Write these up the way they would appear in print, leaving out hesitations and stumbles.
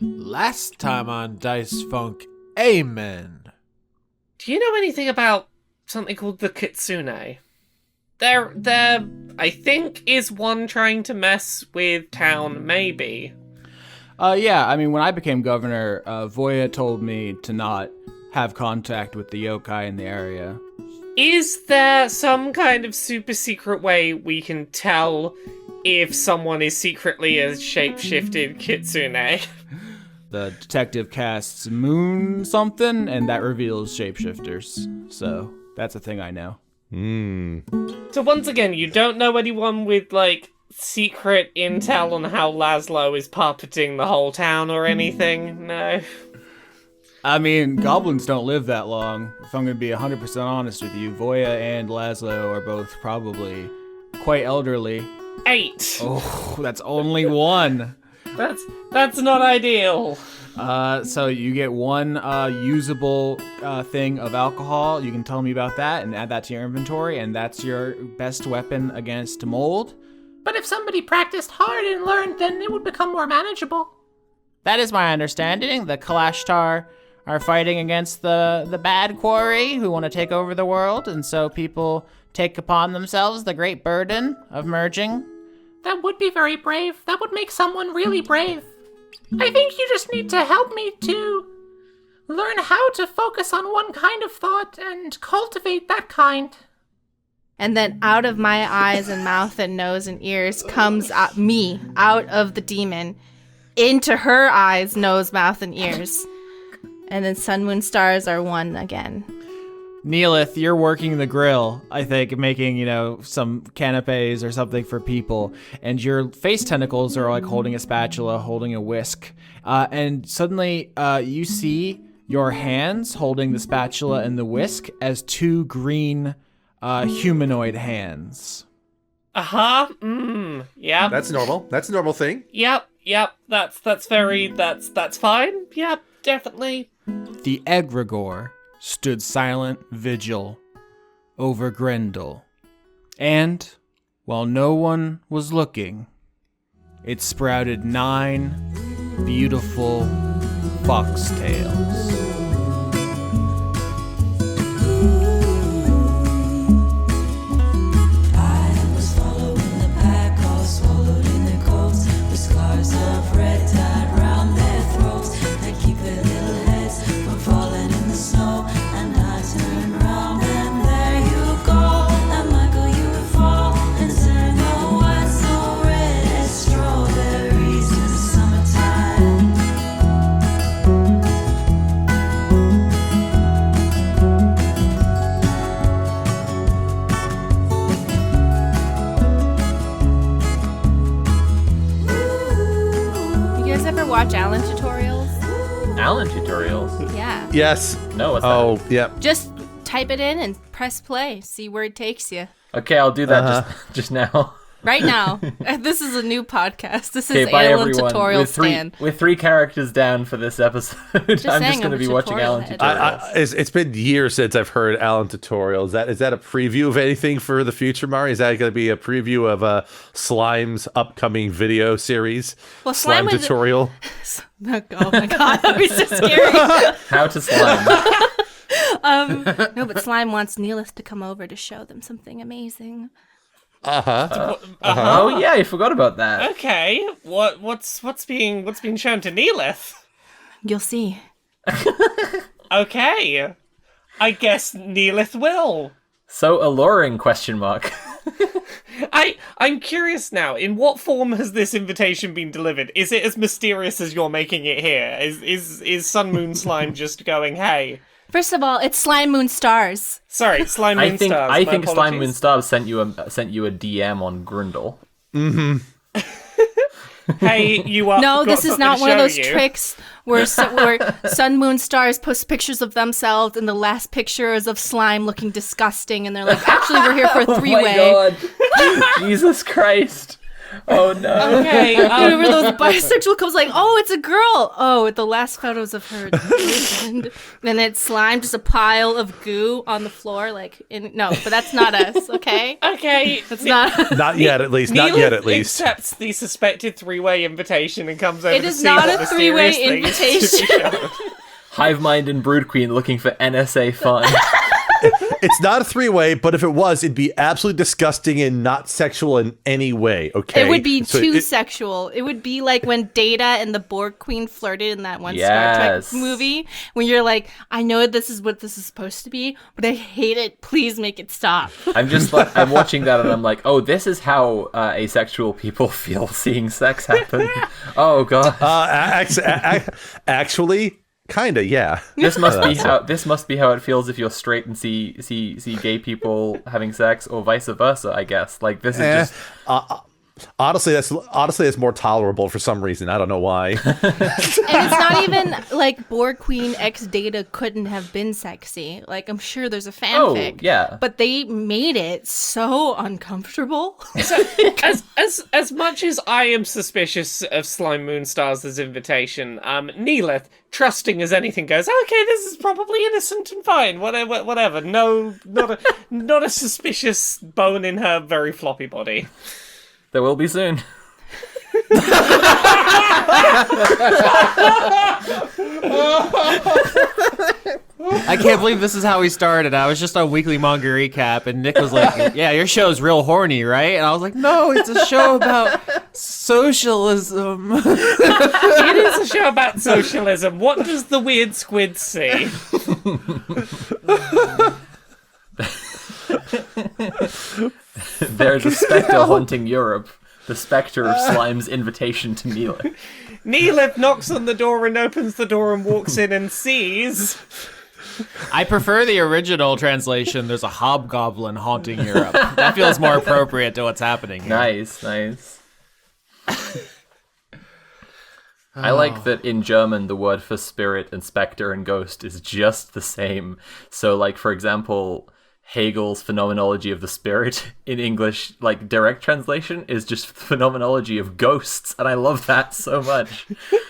Last time on Dice Funk, amen. Do you know anything about something called the Kitsune? There, I think, is one trying to mess with town, maybe. Yeah, I mean, when I became governor, Voya told me to not have contact with the yokai in the area. Is there some kind of super secret way we can tell if someone is secretly a shape-shifted Kitsune? The detective casts moon something, and that reveals shapeshifters. So, that's a thing I know. So once again, you don't know anyone with, secret intel on how Laszlo is puppeting the whole town or anything? No? I mean, goblins don't live that long. If I'm going to be 100% honest with you, Voya and Laszlo are both probably quite elderly. 8. Oh, that's only one. That's not ideal. So you get one usable thing of alcohol. You can tell me about that and add that to your inventory, and that's your best weapon against mold. But if somebody practiced hard and learned, then it would become more manageable. That is my understanding. The Kalashtar are fighting against the bad quarry who want to take over the world, and so people take upon themselves the great burden of merging. That would be very brave. That would make someone really brave. I think you just need to help me to learn how to focus on one kind of thought and cultivate that kind. And then out of my eyes and mouth and nose and ears comes me, out of the demon, into her eyes, nose, mouth, and ears. And then sun, moon, stars are one again. Neellith, you're working the grill, I think, making, some canapes or something for people. And your face tentacles are like holding a spatula, holding a whisk. And suddenly you see your hands holding the spatula and the whisk as two green humanoid hands. Yeah. That's normal. That's a normal thing. Yep. That's fine. Yep, definitely. The egregore stood silent vigil over Grendel. And, while no one was looking, it sprouted 9 beautiful foxtails. Watch Alan tutorials? Alan tutorials? Yeah. Yes. No, what's that? Oh, yeah. Just type it in and press play. See where it takes you. Okay, I'll do that just now. Right now. This is a new podcast. This Okay, is bye Alan everyone. tutorial stand. With 3 characters down for this episode, I'm just going to be watching Alan tutorials. It's been years since I've heard Alan tutorial. Is that a preview of anything for the future, Mari? Is that going to be a preview of Slime's upcoming video series? Well, Slime tutorial. Oh my god, that was so scary. How to slime. No, but Slime wants Neellith to come over to show them something amazing. Oh yeah, I forgot about that. Okay, what's being shown to Neellith? You'll see. Okay, I guess Neellith will. So alluring? Question mark. I'm curious now. In what form has this invitation been delivered? Is it as mysterious as you're making it here? Is Sun Moon Slime just going, hey? First of all, it's Slime Moon Stars. Sorry, Slime Moon Stars. I think Slime Moon Stars sent you a DM on Grindel. Mm-hmm. Hey, you are. No, this is not one of those tricks where Sun Moon Stars post pictures of themselves, and the last picture is of Slime looking disgusting, and they're like, "Actually, we're here for a 3-way." Oh my god! Jesus Christ! Oh no. Okay. Remember those bisexual couples like, oh, it's a girl. Oh, the last photos of her boyfriend. And it's slime, just a pile of goo on the floor. No, but that's not us, okay? Okay. That's not. Not yet, at least. Not yet, at least. Accepts the suspected three-way invitation and comes over It to is see not what a three-way mysterious thing is to be invitation. shown. Hive Mind and Brood Queen looking for NSA fun. It's not a three-way, but if it was, it'd be absolutely disgusting and not sexual in any way, okay? It would be So too sexual. It would be like when Data and the Borg Queen flirted in that one Star Trek movie, when you're like, I know this is what this is supposed to be, but I hate it. Please make it stop. I'm just like, I'm watching that and I'm like, oh, this is how asexual people feel seeing sex happen. Oh god. Actually, kinda, yeah. This must be how it feels if you're straight and see gay people having sex, or vice versa. I guess like this is just. Honestly, that's more tolerable for some reason. I don't know why. And it's not even like Borg Queen X Data couldn't have been sexy. Like, I'm sure there's a fanfic. Oh, yeah. But they made it so uncomfortable. So, as much as I am suspicious of Slime Moonstars' invitation, Neellith, trusting as anything goes, okay, this is probably innocent and fine. Whatever. No, not a suspicious bone in her very floppy body. There will be soon. I can't believe this is how we started. I was just on Weekly Manga Recap, and Nick was like, yeah, your show's real horny, right? And I was like, no, it's a show about socialism. It is a show about socialism. What does the weird squid see? There's a spectre haunting Europe. The spectre of Slime's invitation to Neellith. Neellith knocks on the door and opens the door and walks in and sees... I prefer the original translation. There's a hobgoblin haunting Europe. That feels more appropriate to what's happening here. Nice. I like that in German the word for spirit and spectre and ghost is just the same. So, like, for example, Hegel's phenomenology of the spirit in English, like, direct translation is just phenomenology of ghosts, and I love that so much.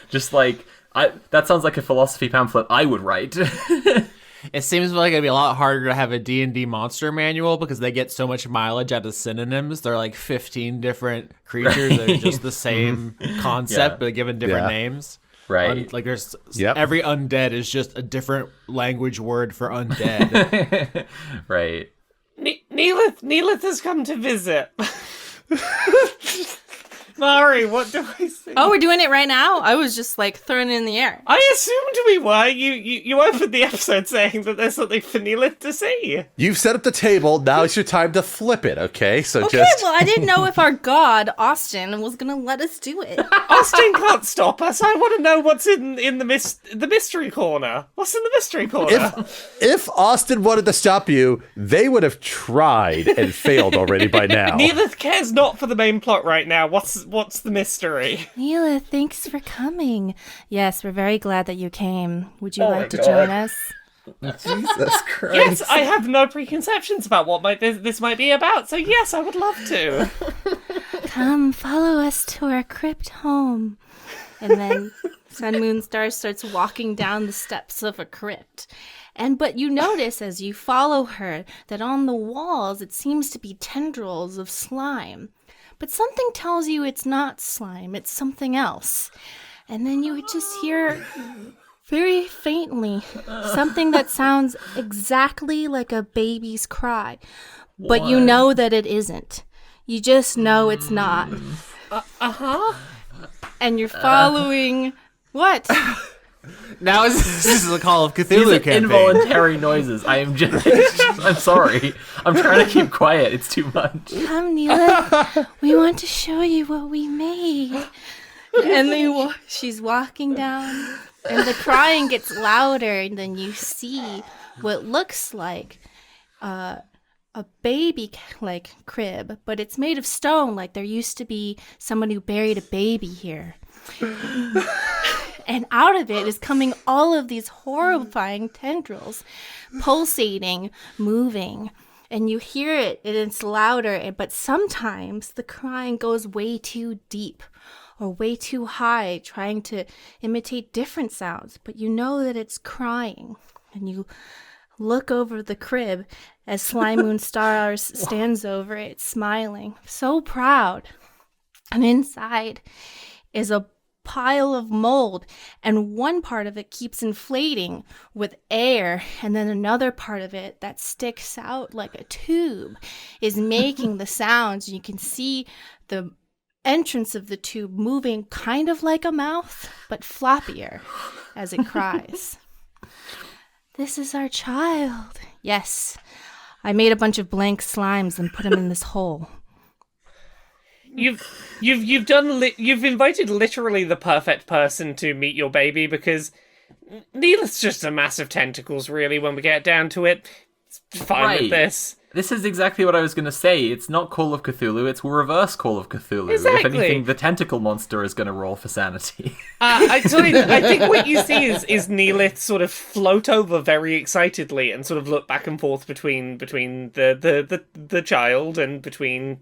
Just like, that sounds like a philosophy pamphlet I would write. It seems like it'd be a lot harder to have a D&D monster manual because they get so much mileage out of synonyms. They're like 15 different creatures that are just the same concept, but given different names. Right. Like there's every undead is just a different language word for undead. Right. Neellith has come to visit. Mari, what do I see? Oh, we're doing it right now? I was just like throwing it in the air. I assumed we were. You opened the episode saying that there's something for Neellith to see. You've set up the table. Now it's your time to flip it, okay? So Okay, well, I didn't know if our god, Austin, was going to let us do it. Austin can't stop us. I want to know what's in the mystery corner. What's in the mystery corner? If Austin wanted to stop you, they would have tried and failed already by now. Neellith cares not for the main plot right now. What's the mystery? Neela, thanks for coming. Yes, we're very glad that you came. Would you Oh like to my join God. us? Jesus Christ. Yes, I have no preconceptions about what this might be about, so yes, I would love to. Come, follow us to our crypt home. And then Sun Moon Star starts walking down the steps of a crypt. But you notice as you follow her that on the walls it seems to be tendrils of slime. But something tells you it's not slime, it's something else. And then you just hear very faintly something that sounds exactly like a baby's cry. But you know that it isn't. You just know it's not. Uh-huh. And you're following... What? Now this is the Call of These Cthulhu are campaign. involuntary noises. I'm sorry. I'm trying to keep quiet. It's too much. Come, Neela. We want to show you what we made. And she's walking down, and the crying gets louder, and then you see what looks like a baby like crib, but it's made of stone. Like there used to be someone who buried a baby here. And out of it is coming all of these horrifying tendrils, pulsating, moving. and you hear it and it's louder, but sometimes the crying goes way too deep or way too high, trying to imitate different sounds, but you know that it's crying. And you look over the crib as Sly Moonstars stands over it, smiling, so proud. And inside is a pile of mold, and one part of it keeps inflating with air, and then another part of it that sticks out like a tube is making the sounds. You can see the entrance of the tube moving kind of like a mouth, but floppier as it cries. This is our child. Yes, I made a bunch of blank slimes and put them in this hole. You've invited literally the perfect person to meet your baby, because Neellith's just a mass of tentacles, really, when we get down to it. It's fine with this. This is exactly what I was going to say. It's not Call of Cthulhu, it's reverse Call of Cthulhu. Exactly. If anything, the tentacle monster is going to roll for sanity. I think what you see is Neellith sort of float over very excitedly and sort of look back and forth between the child and between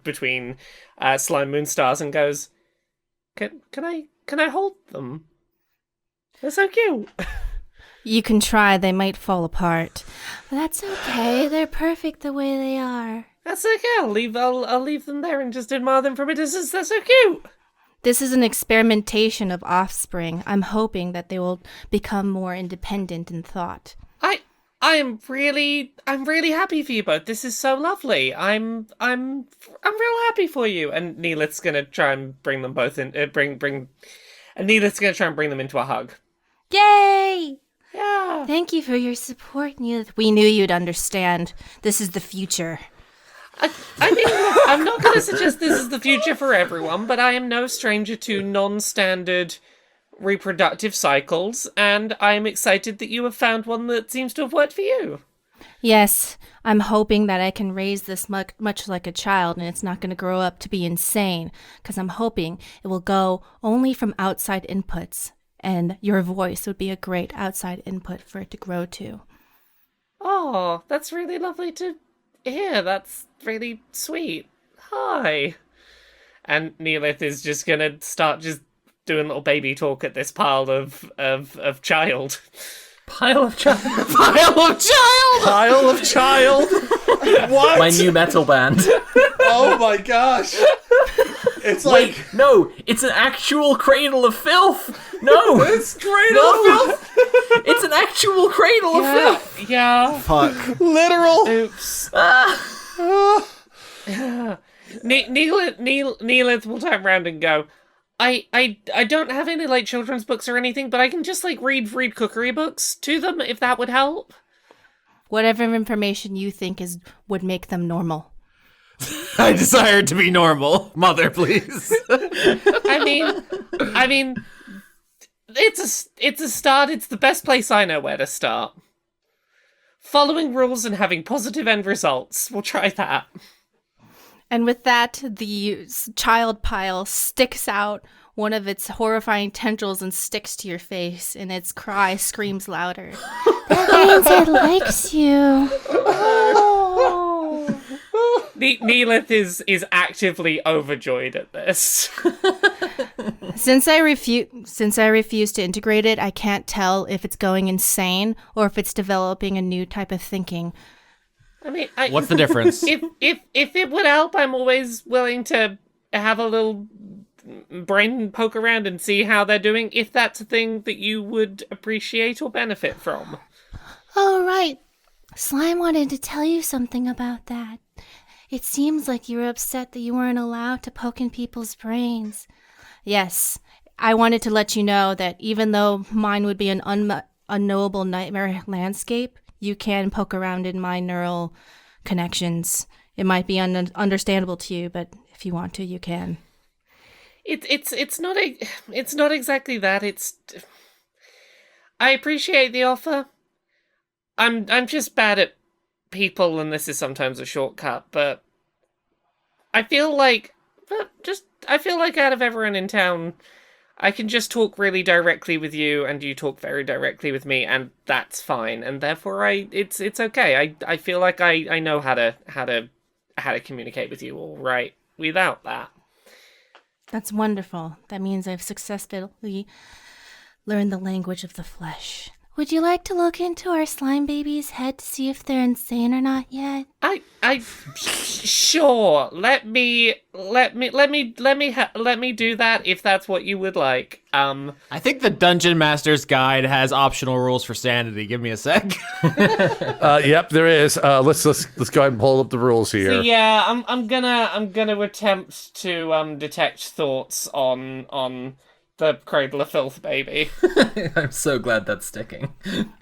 Slime Moonstars, and goes, Can I hold them? They're so cute. You can try, they might fall apart. But that's okay, they're perfect the way they are. That's okay, I'll leave them there and just admire them from a distance. They're so cute. This is an experimentation of offspring. I'm hoping that they will become more independent in thought. I'm really happy for you both. This is so lovely. I'm real happy for you. And Neelith's gonna try and bring them both in. And Neelith's gonna try and bring them into a hug. Yay! Yeah. Thank you for your support, Neelith. We knew you'd understand. This is the future. I mean, I'm not going to suggest this is the future for everyone, but I am no stranger to non-standard reproductive cycles, and I'm excited that you have found one that seems to have worked for you. Yes, I'm hoping that I can raise this much like a child, and it's not going to grow up to be insane, because I'm hoping it will go only from outside inputs, and your voice would be a great outside input for it to grow to. Oh, that's really lovely to hear. That's really sweet. Hi. And Neellith is just going to start just doing little baby talk at this pile of child. Pile of child. Pile of child! Pile of child. What? My new metal band. Oh my gosh. It's Wait, like no, it's an actual cradle of filth. No, it's cradle of filth. it's an actual cradle of filth. Yeah. Fuck. Literal. Oops. Ah. Neellith will turn around and go, I don't have any like children's books or anything, but I can just like read cookery books to them if that would help. Whatever information you think would make them normal. I desire to be normal. Mother, please. I mean, it's a start. It's the best place I know where to start. Following rules and having positive end results. We'll try that. And with that, the child pile sticks out one of its horrifying tendrils and sticks to your face, and its cry screams louder. That means it likes you. Neellith is actively overjoyed at this. Since I refuse to integrate it, I can't tell if it's going insane or if it's developing a new type of thinking. I mean, What's the difference? If it would help, I'm always willing to have a little brain poke around and see how they're doing, if that's a thing that you would appreciate or benefit from. Oh, right. Slime wanted to tell you something about that. It seems like you were upset that you weren't allowed to poke in people's brains. Yes, I wanted to let you know that even though mine would be an unknowable nightmare landscape, you can poke around in my neural connections. It might be understandable to you, but if you want to, you can. It's not exactly that. I appreciate the offer. I'm just bad at people, and this is sometimes a shortcut, but I feel like out of everyone in town, I can just talk really directly with you, and you talk very directly with me, and that's fine. And therefore, it's okay. I feel like I know how to communicate with you all right without that. That's wonderful. That means I've successfully learned the language of the flesh. Would you like to look into our slime baby's head to see if they're insane or not yet? Sure. Let me do that if that's what you would like. I think the Dungeon Master's Guide has optional rules for sanity. Give me a sec. Yep, there is. Let's go ahead and pull up the rules here. So yeah, I'm gonna attempt to detect thoughts on the Cradle of Filth baby. I'm so glad that's sticking.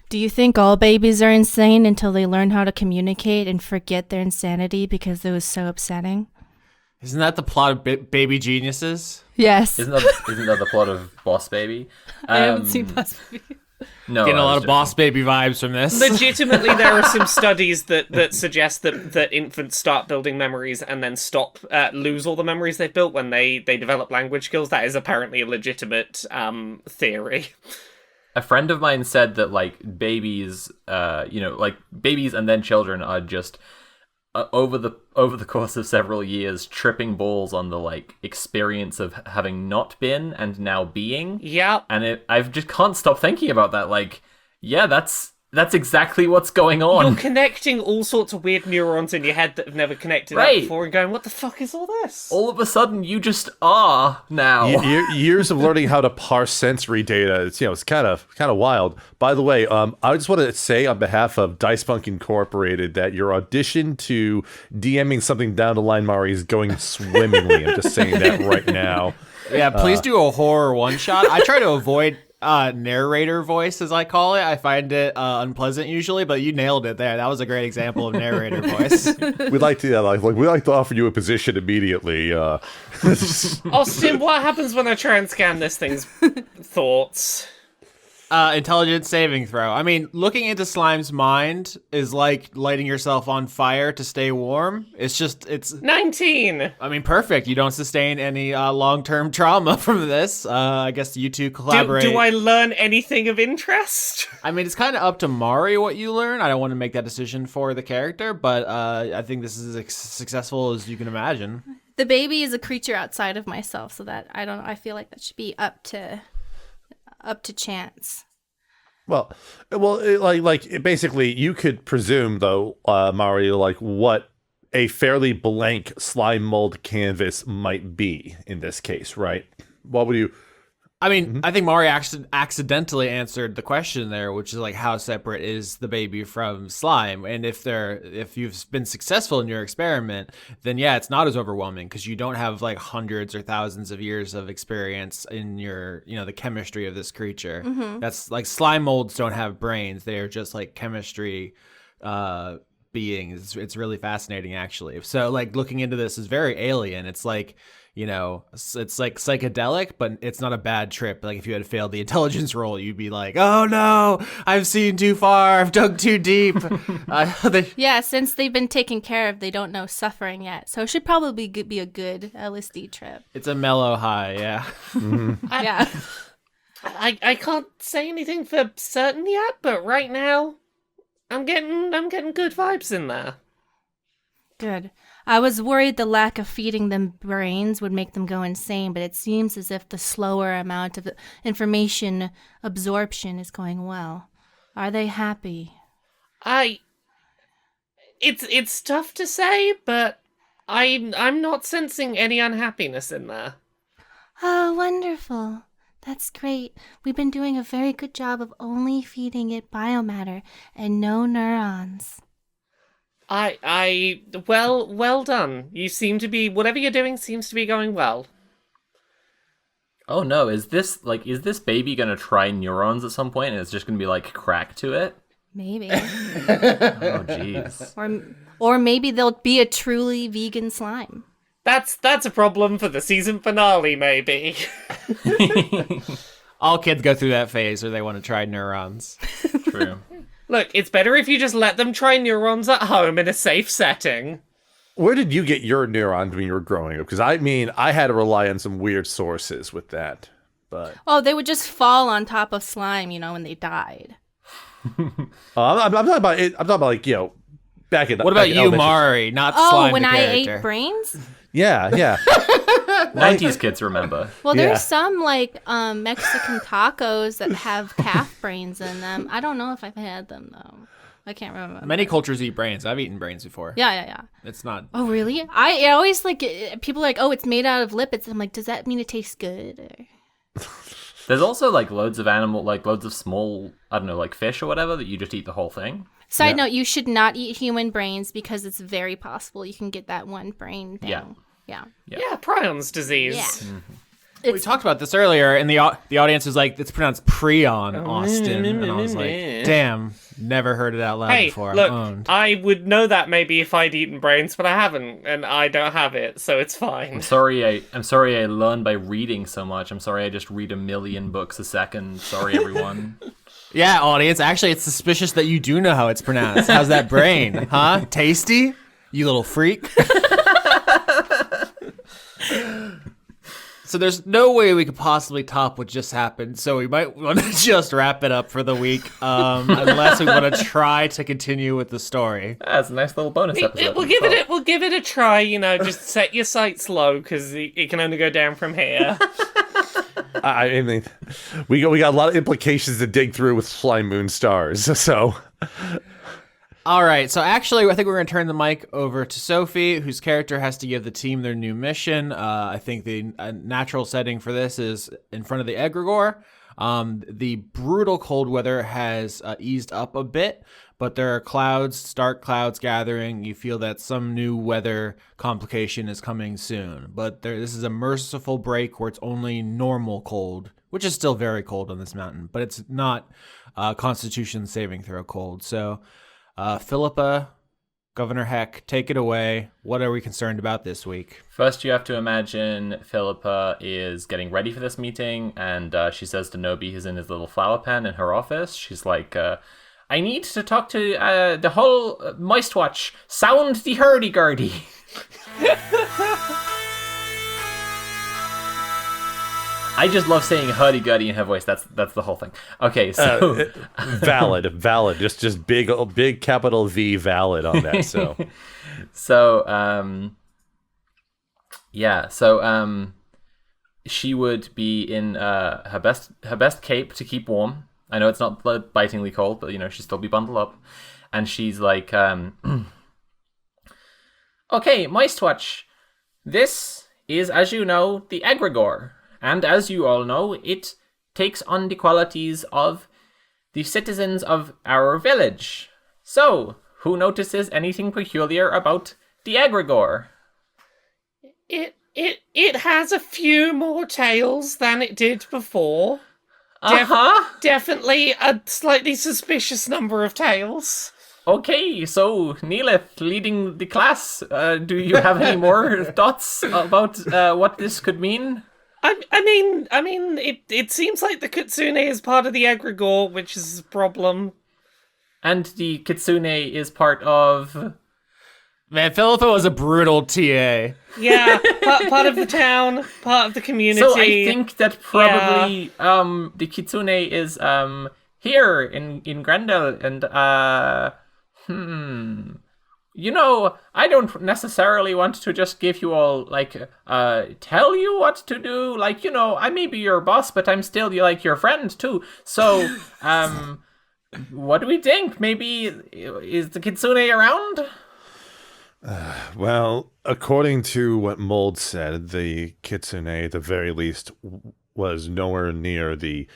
Do you think all babies are insane until they learn how to communicate and forget their insanity because it was so upsetting? Isn't that the plot of Baby Geniuses? Yes. Isn't that the plot of Boss Baby? I haven't seen Boss Baby. No, Getting a I lot was of Boss Baby vibes from this. Legitimately, there are some studies that suggest that infants start building memories and then lose all the memories they've built when they develop language skills. That is apparently a legitimate theory. A friend of mine said that like babies, babies and then children are just over the course of several years tripping balls on the like experience of having not been and now being. Yeah, and I just can't stop thinking about that. Like, yeah, that's exactly what's going on. You're connecting all sorts of weird neurons in your head that have never connected up Right. before and going, what the fuck is all this? All of a sudden, you just are now. Years of learning how to parse sensory data. It's kind of wild. By the way, I just want to say on behalf of Dice Funk Incorporated that your audition to DMing something down the line, Mari, is going swimmingly. I'm just saying that right now. Yeah, please do a horror one shot. I try to avoid narrator voice, as I call it. I find it unpleasant usually, but you nailed it there. That was a great example of narrator voice. We'd like to we'd like to offer you a position immediately. Austin, what happens when I try and scan this thing's thoughts? Intelligence saving throw. I mean, looking into Slime's mind is like lighting yourself on fire to stay warm. It's 19! I mean, perfect. You don't sustain any long-term trauma from this. I guess you two collaborate. Do I learn anything of interest? I mean, it's kind of up to Mari what you learn. I don't want to make that decision for the character, but I think this is as successful as you can imagine. The baby is a creature outside of myself, so that I feel like that should be up to chance. Well, basically, you could presume though, Mari, like what a fairly blank slime mold canvas might be in this case, right? What would you? I mean, I think Mari accidentally answered the question there, which is like, how separate is the baby from slime? And if you've been successful in your experiment, then yeah, it's not as overwhelming because you don't have like hundreds or thousands of years of experience in your, the chemistry of this creature. Mm-hmm. That's like slime molds don't have brains; they are just like chemistry beings. It's really fascinating, actually. So like looking into this is very alien. It's like, it's like psychedelic, but it's not a bad trip. Like if you had failed the intelligence roll, you'd be like, oh no, I've seen too far, I've dug too deep. Yeah, since they've been taken care of, they don't know suffering yet. So it should probably be a good LSD trip. It's a mellow high, yeah. Mm-hmm. Yeah. I can't say anything for certain yet, but right now, I'm getting good vibes in there. Good. I was worried the lack of feeding them brains would make them go insane, but it seems as if the slower amount of information absorption is going well. Are they happy? It's tough to say, but I'm not sensing any unhappiness in there. Oh, wonderful. That's great. We've been doing a very good job of only feeding it biomatter and no neurons. Well done. You seem to be, whatever you're doing seems to be going well. Oh no, is this baby gonna try neurons at some point and it's just gonna be like crack to it? Maybe. Oh jeez. Or maybe they'll be a truly vegan slime. That's a problem for the season finale, maybe. All kids go through that phase where they want to try neurons. True. Look, it's better if you just let them try neurons at home in a safe setting. Where did you get your neurons when you were growing up? Because I mean, I had to rely on some weird sources with that. But Oh, they would just fall on top of slime, when they died. I'm talking about it. I'm talking about like back in. What about back in you, elementary- Mari? Not Oh, slime when the I character. ate brains? Yeah, yeah. 90s kids remember. Well, Yeah. there's some Mexican tacos that have calf brains in them. I don't know if I've had them though. I can't remember. Many cultures eat brains. I've eaten brains before. Yeah. It's not. Oh, really? I always people are like, oh, it's made out of lipids. I'm like, does that mean it tastes good? Or... There's also like loads of loads of small, I don't know, like fish or whatever that you just eat the whole thing. Side note, you should not eat human brains because it's very possible you can get that one brain thing. Yeah. Yeah, prions disease. Yeah. We talked about this earlier, and the audience was like, it's pronounced Prion, Austin. And I was like, damn, never heard it out loud Hey, before. look, I'm owned. I would know that maybe if I'd eaten brains, but I haven't, and I don't have it, so it's fine. I'm sorry I learn by reading so much. I'm sorry I just read 1 million books a second. Sorry, everyone. Yeah, audience, actually, it's suspicious that you do know how it's pronounced. How's that brain? Huh? Tasty? You little freak? So there's no way we could possibly top what just happened, so we might want to just wrap it up for the week, unless we want to try to continue with the story. That's a nice little bonus episode. We'll give it a try. Just set your sights low because it can only go down from here. I mean, we got a lot of implications to dig through with Fly Moon Stars. So, All right, so actually, I think we're going to turn the mic over to Sophie, whose character has to give the team their new mission. I think the natural setting for this is in front of the egregore. The brutal cold weather has eased up a bit, but there are clouds, dark clouds gathering. You feel that some new weather complication is coming soon. But this is a merciful break where it's only normal cold, which is still very cold on this mountain, but it's not Constitution saving throw cold. So, Philippa, Governor Heck, take it away. What are we concerned about this week? First, you have to imagine Philippa is getting ready for this meeting, and she says to Nobi, who's in his little flower pen in her office, she's like, I need to talk to the whole Moist Watch. Sound the hurdy-gurdy. I just love saying hurdy-gurdy in her voice. That's the whole thing. Okay, so... valid. Just big capital V valid on that. So, she would be in her best cape to keep warm. I know it's not bitingly cold, but she'd still be bundled up. And she's like, okay, Moist Watch. This is, as you know, the egregore. And as you all know, it takes on the qualities of the citizens of our village. So, who notices anything peculiar about the egregore? It has a few more tails than it did before. Definitely a slightly suspicious number of tails. Okay, so Neellith leading the class. Do you have any more thoughts about what this could mean? I mean, it seems like the Kitsune is part of the egregore, which is a problem. And the Kitsune is part of... Man, Philippa was a brutal TA. Yeah, part of the town, part of the community. So I think that probably the Kitsune is here in Grendel, and I don't necessarily want to just give you all, tell you what to do. I may be your boss, but I'm still, your friend, too. So, what do we think? Maybe, is the Kitsune around? well, according to what Mold said, the Kitsune, at the very least, was nowhere near the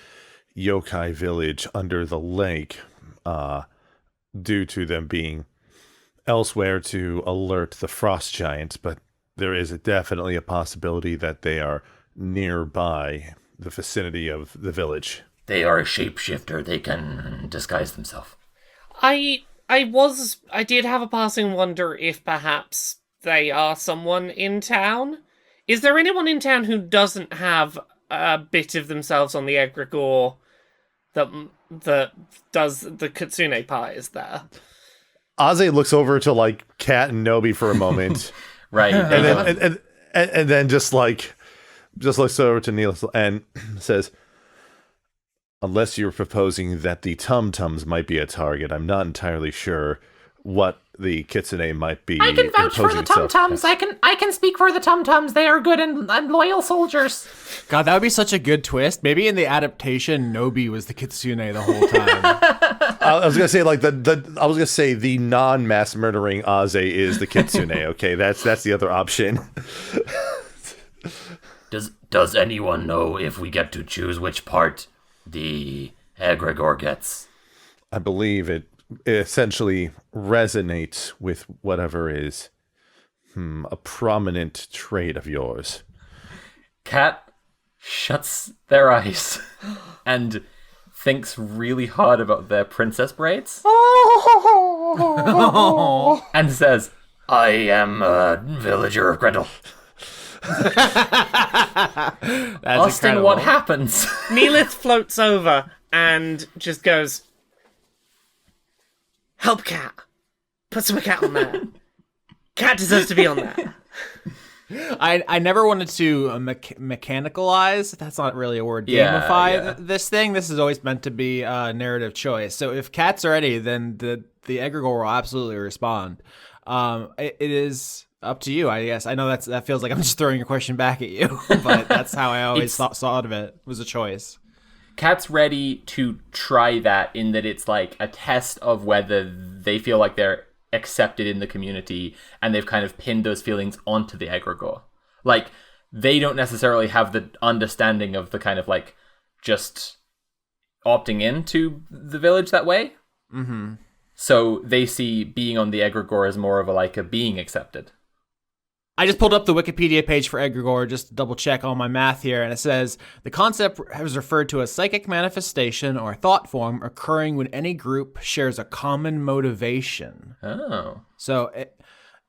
yokai village under the lake, due to them being elsewhere to alert the frost giants, but there is definitely a possibility that they are nearby the vicinity of the village. They are a shapeshifter. They can disguise themselves. I did have a passing wonder if perhaps they are someone in town. Is there anyone in town who doesn't have a bit of themselves on the egregore that does the Kitsune pies there? Aze looks over to Kat and Nobi for a moment, Right. and then just just looks over to Neellith and says, unless you're proposing that the tum-tums might be a target, I'm not entirely sure what the Kitsune might be. I can vouch for the imposing itself tum-tums. as. I can speak for the tum-tums. They are good and loyal soldiers. God, that would be such a good twist. Maybe in the adaptation, Nobi was the Kitsune the whole time. I was gonna say like the non-mass murdering Aze is the Kitsune. Okay, that's the other option. Does anyone know if we get to choose which part the egregore gets? I believe it essentially resonates with whatever is a prominent trait of yours. Cat shuts their eyes and thinks really hard about their princess braids and says, I am a villager of Grendel. That's Austin, incredible. what happens? Neellith floats over and just goes, help Cat. Put some Cat on there. Cat deserves to be on there. I never wanted to mechanicalize. That's not really a word. Yeah, Gamify yeah. this thing. This is always meant to be a narrative choice. So if Cat's ready, then the egregore will absolutely respond. It is up to you, I guess. I know that feels like I'm just throwing a question back at you, but that's how I always thought of it. It was a choice. Cat's ready to try that in that it's like a test of whether they feel like they're accepted in the community and they've kind of pinned those feelings onto the egregore. Like, they don't necessarily have the understanding of the kind of like just opting into the village that way. Mm-hmm. So they see being on the egregore as more of a being accepted. I just pulled up the Wikipedia page for egregore just to double check all my math here, and it says the concept is referred to a psychic manifestation or thought form occurring when any group shares a common motivation. Oh. So,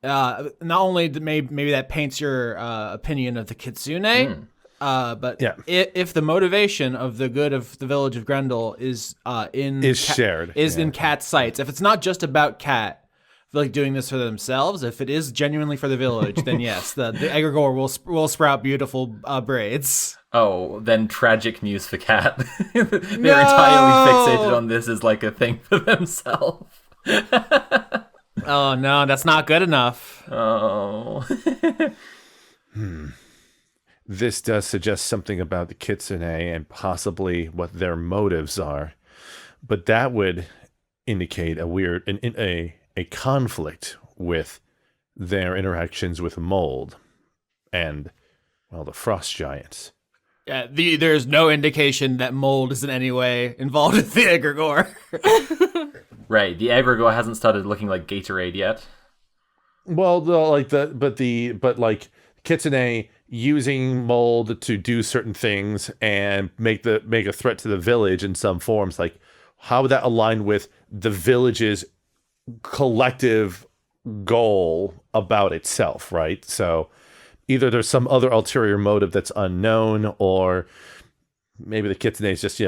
not only maybe that paints your opinion of the Kitsune, but Yeah. if the motivation of the good of the village of Grendel is Shared. in Cat's sights, if it's not just about Cat, like doing this for themselves, if it is genuinely for the village, then yes, the egregore will sprout beautiful braids. Oh, then tragic news for Cat. They're entirely fixated on this as like a thing for themselves. Oh no, that's not good enough. Oh. This does suggest something about the Kitsune and possibly what their motives are, but that would indicate a conflict with their interactions with mold and, well, the frost giants. Yeah, there's no indication that mold is in any way involved with the egregore. Right, the egregore hasn't started looking like Gatorade yet. Well, but Kitsune using mold to do certain things and make a threat to the village in some forms, like how would that align with the village's collective goal about itself, right? So either there's some other ulterior motive that's unknown, or maybe the Kitsune is just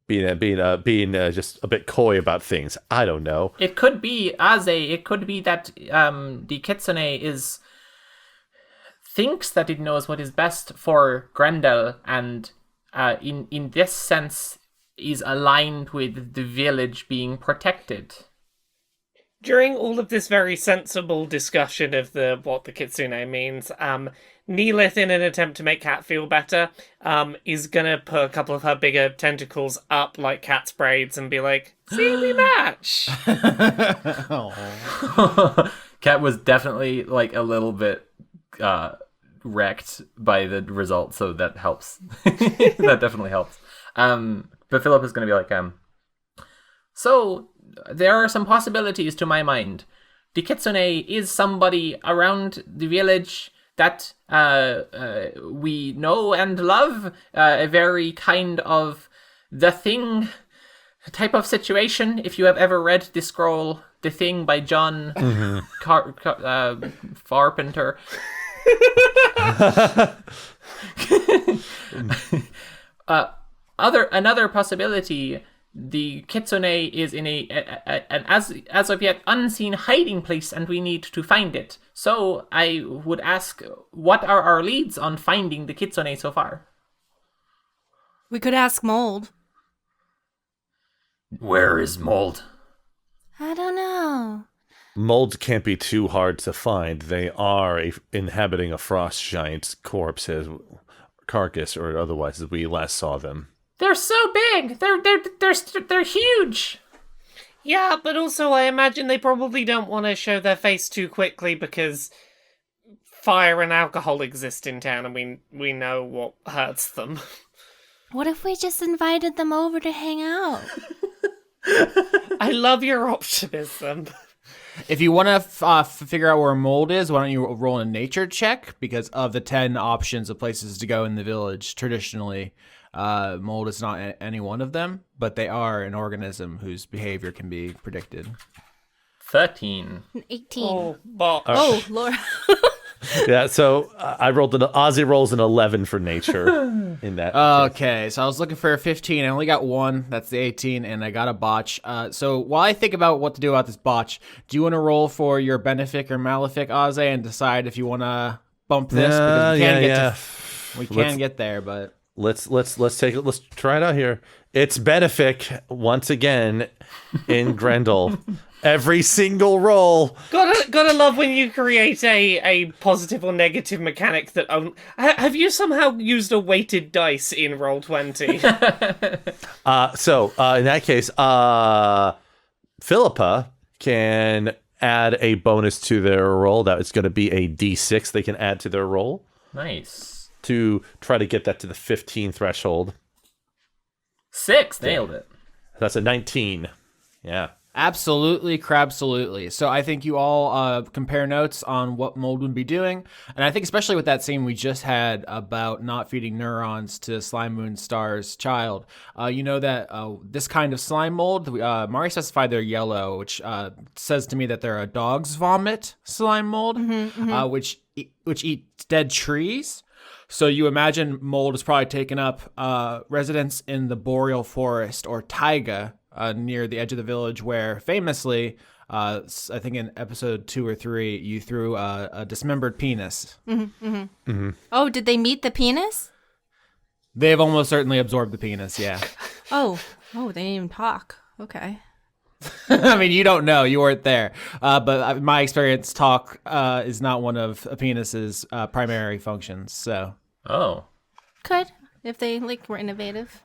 being just a bit coy about things. I don't know. It could be it could be that the Kitsune thinks that it knows what is best for Grendel, and in this sense is aligned with the village being protected. During all of this very sensible discussion of what the Kitsune means, Neellith, in an attempt to make Cat feel better, is gonna put a couple of her bigger tentacles up like Cat's braids and be like, "See, we match." Cat was definitely like a little bit wrecked by the result, so that helps. That definitely helps. But Philip is going to be like, so there are some possibilities to my mind. The Kitsune is somebody around the village that we know and love, a very kind of The Thing type of situation. If you have ever read the scroll The Thing by John Carpenter. Another possibility, the Kitsune is in an as of yet unseen hiding place, and we need to find it. So I would ask, what are our leads on finding the Kitsune so far? We could ask Mold. Where is Mold? I don't know. Molds can't be too hard to find. They are inhabiting a frost giant's corpse, carcass, or otherwise, as we last saw them. They're so big. They're huge. Yeah, but also I imagine they probably don't want to show their face too quickly because fire and alcohol exist in town, and we know what hurts them. What if we just invited them over to hang out? I love your optimism. If you want to figure out where Mold is, why don't you roll a nature check? Because of the 10 options of places to go in the village, traditionally, Mold is not any one of them, but they are an organism whose behavior can be predicted. 13. 18. Oh, but Oh, Lord. Yeah, so Ozzy rolls an 11 for nature in that. Okay, so I was looking for a 15. I only got one. That's the 18, and I got a botch. So while I think about what to do about this botch, do you want to roll for your benefic or malefic, Ozzy, and decide if you want to bump this? Because we can get there, but Let's try it out here. It's benefic once again in Grendel. Every single roll. Gotta love when you create a positive or negative mechanic that have you somehow used a weighted dice in Roll20? So in that case, Philippa can add a bonus to their roll. That is going to be a D6 they can add to their roll. Nice. To try to get that to the 15 threshold. 6. Nailed it. That's a 19. Yeah. absolutely, crabsolutely. So I think you all compare notes on what Mold would be doing. And I think especially with that scene we just had about not feeding neurons to Slime Moon Star's child, you know that this kind of slime mold, Mari specified they're yellow, which says to me that they're a dog's vomit slime mold, which eats dead trees. So you imagine mold has probably taken up residence in the boreal forest or taiga near the edge of the village, where famously, I think in episode 2 or 3, you threw a dismembered penis. Oh, did they meet the penis? They've almost certainly absorbed the penis, yeah. Oh, they didn't even talk. Okay. I mean, you don't know. You weren't there. But in my experience, talk is not one of a penis's primary functions, so... Oh. Could, if they, were innovative.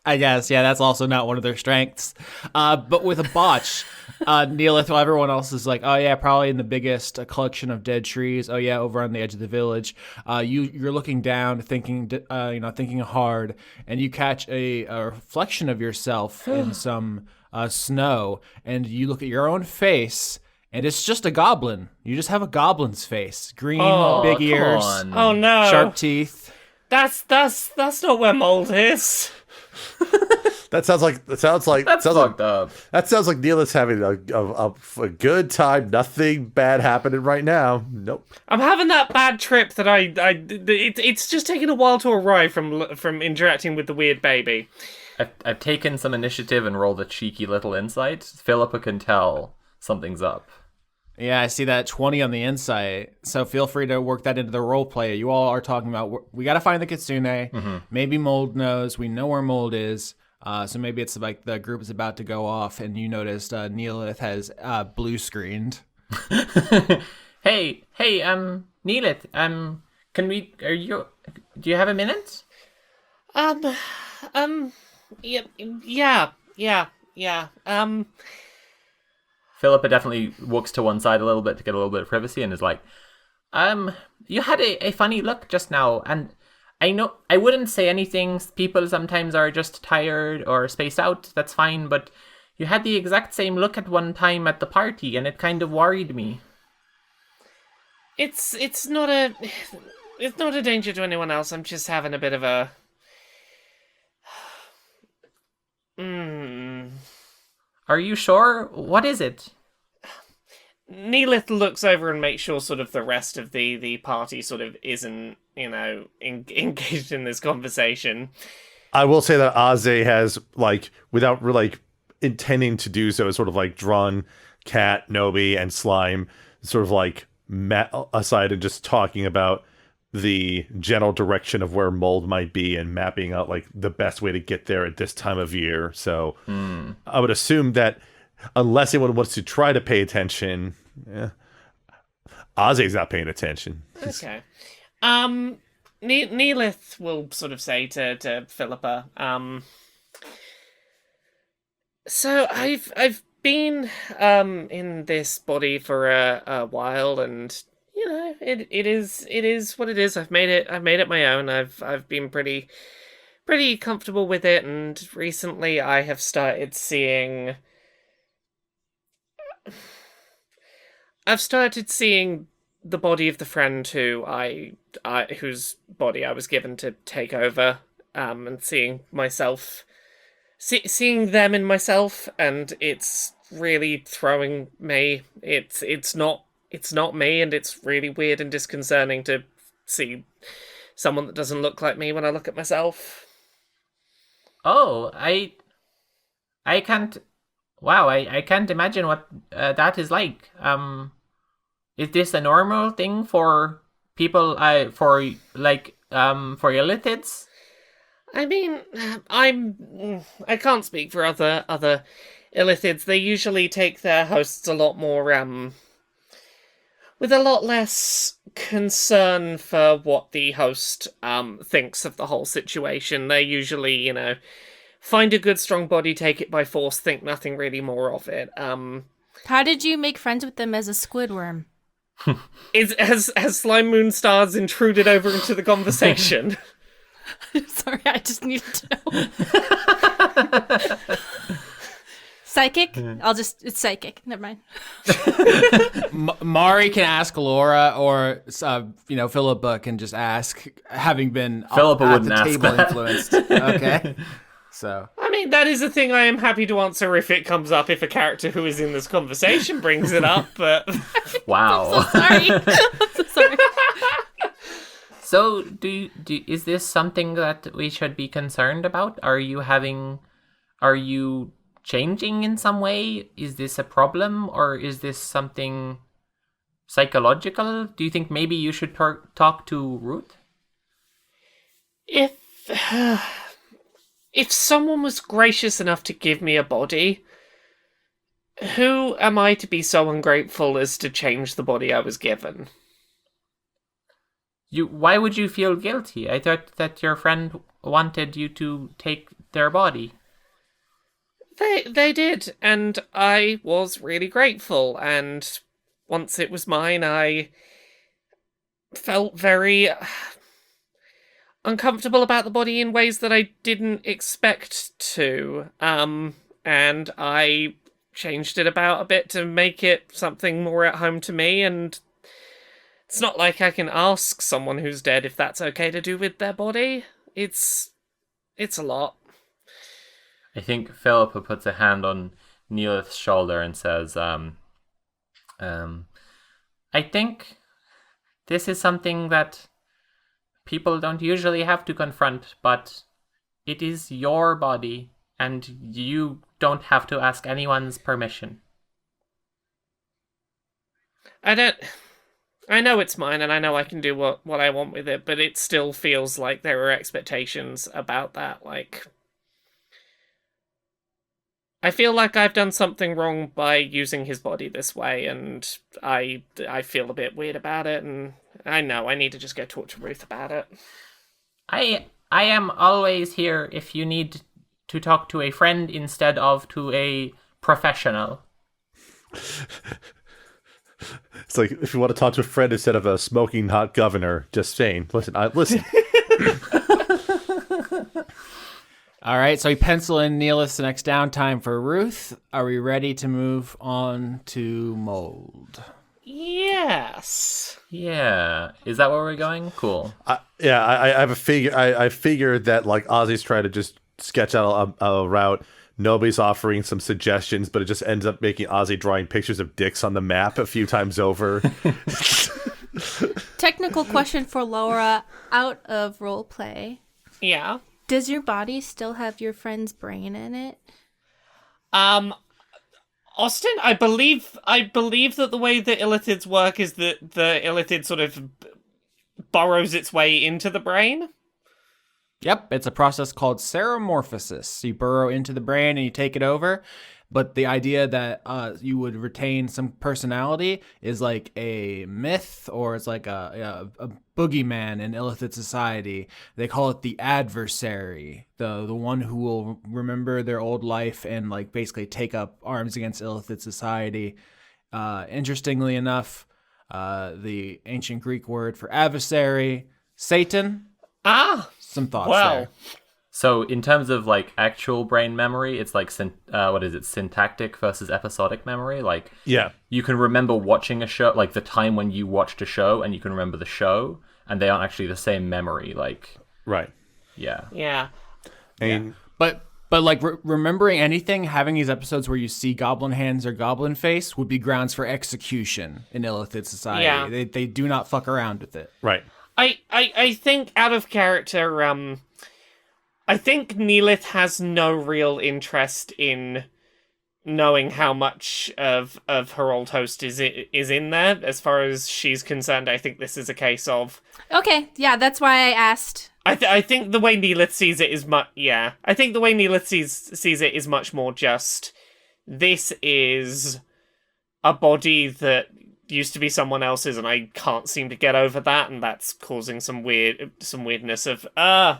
I guess, yeah, that's also not one of their strengths. But with a botch, Neellith, while everyone else is like, oh yeah, probably in the biggest collection of dead trees. Oh yeah, over on the edge of the village. You're looking down, thinking hard, and you catch a reflection of yourself in some snow, and you look at your own face, and it's just a goblin. You just have a goblin's face, green, big ears, Oh no! sharp teeth. That's not where mold is. That sounds like That's fucked up. That sounds like Neil is having a good time. Nothing bad happening right now. Nope. I'm having that bad trip that it's just taking a while to arrive from interacting with the weird baby. I've taken some initiative and rolled a cheeky little insight. Philippa can tell something's up. Yeah, I see that 20 on the insight. So feel free to work that into the role play. You all are talking about, we got to find the Kitsune. Mm-hmm. Maybe Mold knows. We know where Mold is. So maybe it's like the group is about to go off, and you noticed Neellith has blue screened. Hey, Neellith, do you have a minute? Yeah. Philippa definitely walks to one side a little bit to get a little bit of privacy and is like, you had a funny look just now, and I know I wouldn't say anything. People sometimes are just tired or spaced out. That's fine, but you had the exact same look at one time at the party, and it kind of worried me. It's not a danger to anyone else. I'm just having a bit of a. Are you sure? What is it? Neellith looks over and makes sure sort of the rest of the party sort of isn't, engaged in this conversation. I will say that Aze has, like, without like intending to do so, is sort of like drawn Cat, Nobi, and Slime sort of like aside and just talking about the general direction of where mold might be and mapping out like the best way to get there at this time of year. So I would assume that unless anyone wants to try to pay attention, Aze's not paying attention. Okay. Neellith will sort of say to Philippa, so I've been in this body for a while, and you know it is what it is. I've made it my own. I've been pretty comfortable with it, and recently I have started seeing the body of the friend whose body I was given to take over, and seeing myself, seeing them in myself, and it's really throwing me. It's not me, and it's really weird and disconcerting to see someone that doesn't look like me when I look at myself. Oh, I can't. Wow, I can't imagine what that is like. Is this a normal thing for people? For Illithids? I mean, I can't speak for other Illithids. They usually take their hosts a lot more with a lot less concern for what the host thinks of the whole situation. They usually, find a good strong body, take it by force, think nothing really more of it. How did you make friends with them as a squidworm? Has Slime Moonstars intruded over into the conversation? Sorry, I just needed to know. Psychic? It's psychic. Never mind. Mari can ask Laura, or Philippa can just ask, having been Philippa at wouldn't the ask table that. influenced. Okay. So I mean, that is a thing I am happy to answer if it comes up, if a character who is in this conversation brings it up, but... Wow. Sorry. I'm so sorry. So, is this something that we should be concerned about? Are you changing in some way? Is this a problem, or is this something psychological? Do you think maybe you should talk to Ruth? If someone was gracious enough to give me a body, who am I to be so ungrateful as to change the body I was given? Why would you feel guilty? I thought that your friend wanted you to take their body. They did, and I was really grateful, and once it was mine, I felt very uncomfortable about the body in ways that I didn't expect to, and I changed it about a bit to make it something more at home to me, and it's not like I can ask someone who's dead if that's okay to do with their body. It's a lot. I think Philippa puts a hand on Neellith's shoulder and says, I think this is something that people don't usually have to confront, but it is your body, and you don't have to ask anyone's permission. I know it's mine, and I know I can do what I want with it, but it still feels like there are expectations about that. Like, I feel like I've done something wrong by using his body this way, and I feel a bit weird about it, and I know I need to just go talk to Ruth about it. I am always here if you need to talk to a friend instead of to a professional. It's like if you want to talk to a friend instead of a smoking hot governor, just saying, listen. all right, so we pencil in Neellith's next downtime for Ruth. Are we ready to move on to mold? Yes. yeah, is that where we're going? Cool. I have a figure. I figured that like Ozzy's trying to just sketch out a route. Nobody's offering some suggestions, but it just ends up making Ozzy drawing pictures of dicks on the map a few times over. Technical question for Laura, out of role play. Yeah. Does your body still have your friend's brain in it? Austin, I believe that the way the illithids work is that the illithid sort of burrows its way into the brain. Yep, it's a process called seromorphosis. You burrow into the brain and you take it over. But the idea that you would retain some personality is like a myth, or it's like a boogeyman in illithid society. They call it the adversary, the one who will remember their old life and like basically take up arms against illithid society. Interestingly enough, the ancient Greek word for adversary, Satan. Some thoughts there. So in terms of like actual brain memory, it's like syntactic versus episodic memory. Like, Yeah. you can remember watching a show, like the time when you watched a show, and you can remember the show, and they aren't actually the same memory. Like, Right. yeah. Yeah. And But like remembering anything, having these episodes where you see goblin hands or goblin face would be grounds for execution in illithid society. Yeah. They do not fuck around with it. right. I think out of character, I think Neellith has no real interest in knowing how much of her old host is in there. As far as she's concerned, I think this is a case of... Okay, yeah, that's why I asked. I think the way Neellith sees it is much... Yeah. I think the way Neellith sees it is much more just... This is a body that used to be someone else's, and I can't seem to get over that, and that's causing some weirdness of body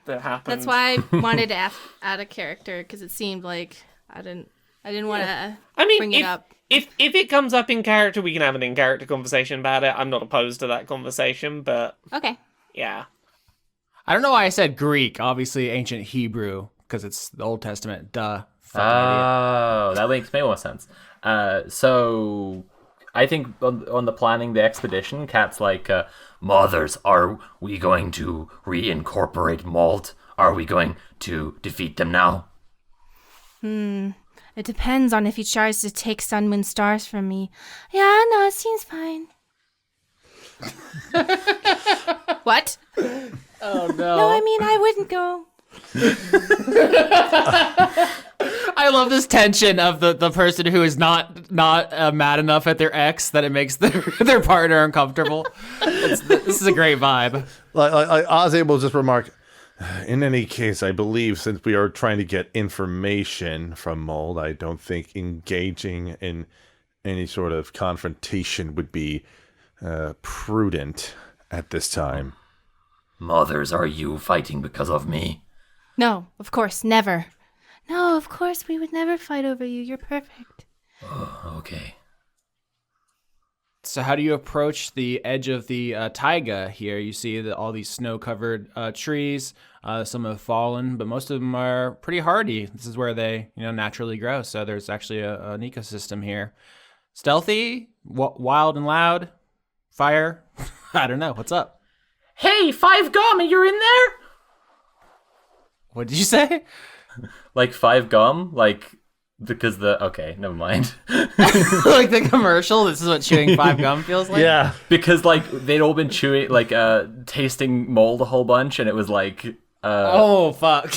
that happens. That's why I wanted to add a character, because it seemed like I didn't want to bring it up. If it comes up in character, we can have an in-character conversation about it. I'm not opposed to that conversation, but Okay. yeah. I don't know why I said Greek. Obviously, ancient Hebrew, because it's the Old Testament. Duh. Fucking idiot. Oh, that makes more sense. So I think on the planning the expedition, Kat's like, Mothers, are we going to reincorporate Malt? Are we going to defeat them now? It depends on if he tries to take Sun, Moon, Stars from me. Yeah, no, it seems fine. What? Oh, no. No, I mean, I wouldn't go. I love this tension of the person who is not mad enough at their ex that it makes their partner uncomfortable. This is a great vibe. I was able to just remark, in any case, I believe since we are trying to get information from Mold, I don't think engaging in any sort of confrontation would be prudent at this time. Mothers, are you fighting because of me? No, of course, never. No, of course, we would never fight over you. You're perfect. Oh, okay. So how do you approach the edge of the taiga here? You see all these snow-covered trees. Some have fallen, but most of them are pretty hardy. This is where they, naturally grow. So there's actually an ecosystem here. Stealthy, wild and loud, fire. I don't know. What's up? Hey, 5 Gum, you're in there? What did you say? Like 5 Gum? Like, because okay, never mind. Like the commercial? This is what chewing 5 gum feels like? Yeah. Because, like, they'd all been chewing, like, tasting mold a whole bunch, and it was like... Oh, fuck.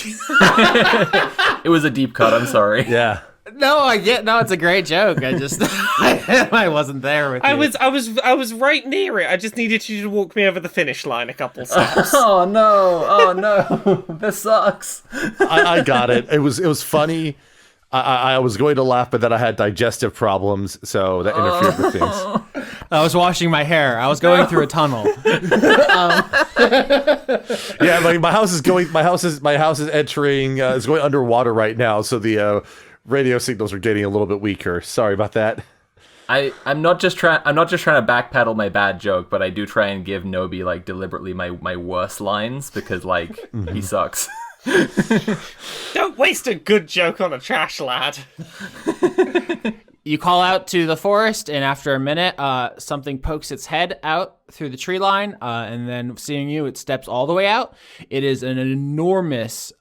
It was a deep cut, I'm sorry. Yeah. No, it's a great joke. I just, I wasn't there with you. I was right near it. I just needed you to walk me over the finish line a couple steps. Oh no, this sucks. I got it. It was funny. I was going to laugh, but then I had digestive problems, so that interfered with things. I was washing my hair. I was going through a tunnel. Yeah, like my house is entering. It's going underwater right now, so the radio signals are getting a little bit weaker. Sorry about that. I'm not just trying to backpedal my bad joke, but I do try and give Nobi like deliberately my worst lines because like he sucks. Don't waste a good joke on a trash lad. You call out to the forest, and after a minute, something pokes its head out through the tree line, and then seeing you, it steps all the way out. It is an enormous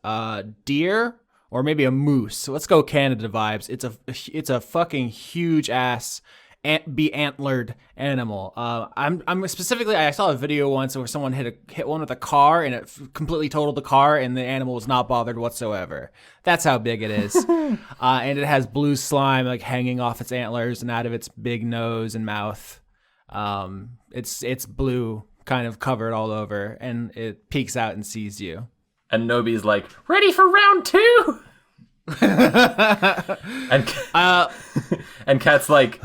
deer, or maybe a moose. So let's go Canada vibes. It's a fucking huge ass be antlered animal. I'm specifically, I saw a video once where someone hit one with a car and it completely totaled the car, and the animal was not bothered whatsoever. That's how big it is. And it has blue slime like hanging off its antlers and out of its big nose and mouth. It's blue, kind of covered all over, and it peeks out and sees you. And Nobi's like, ready for round 2. and and Cat's like,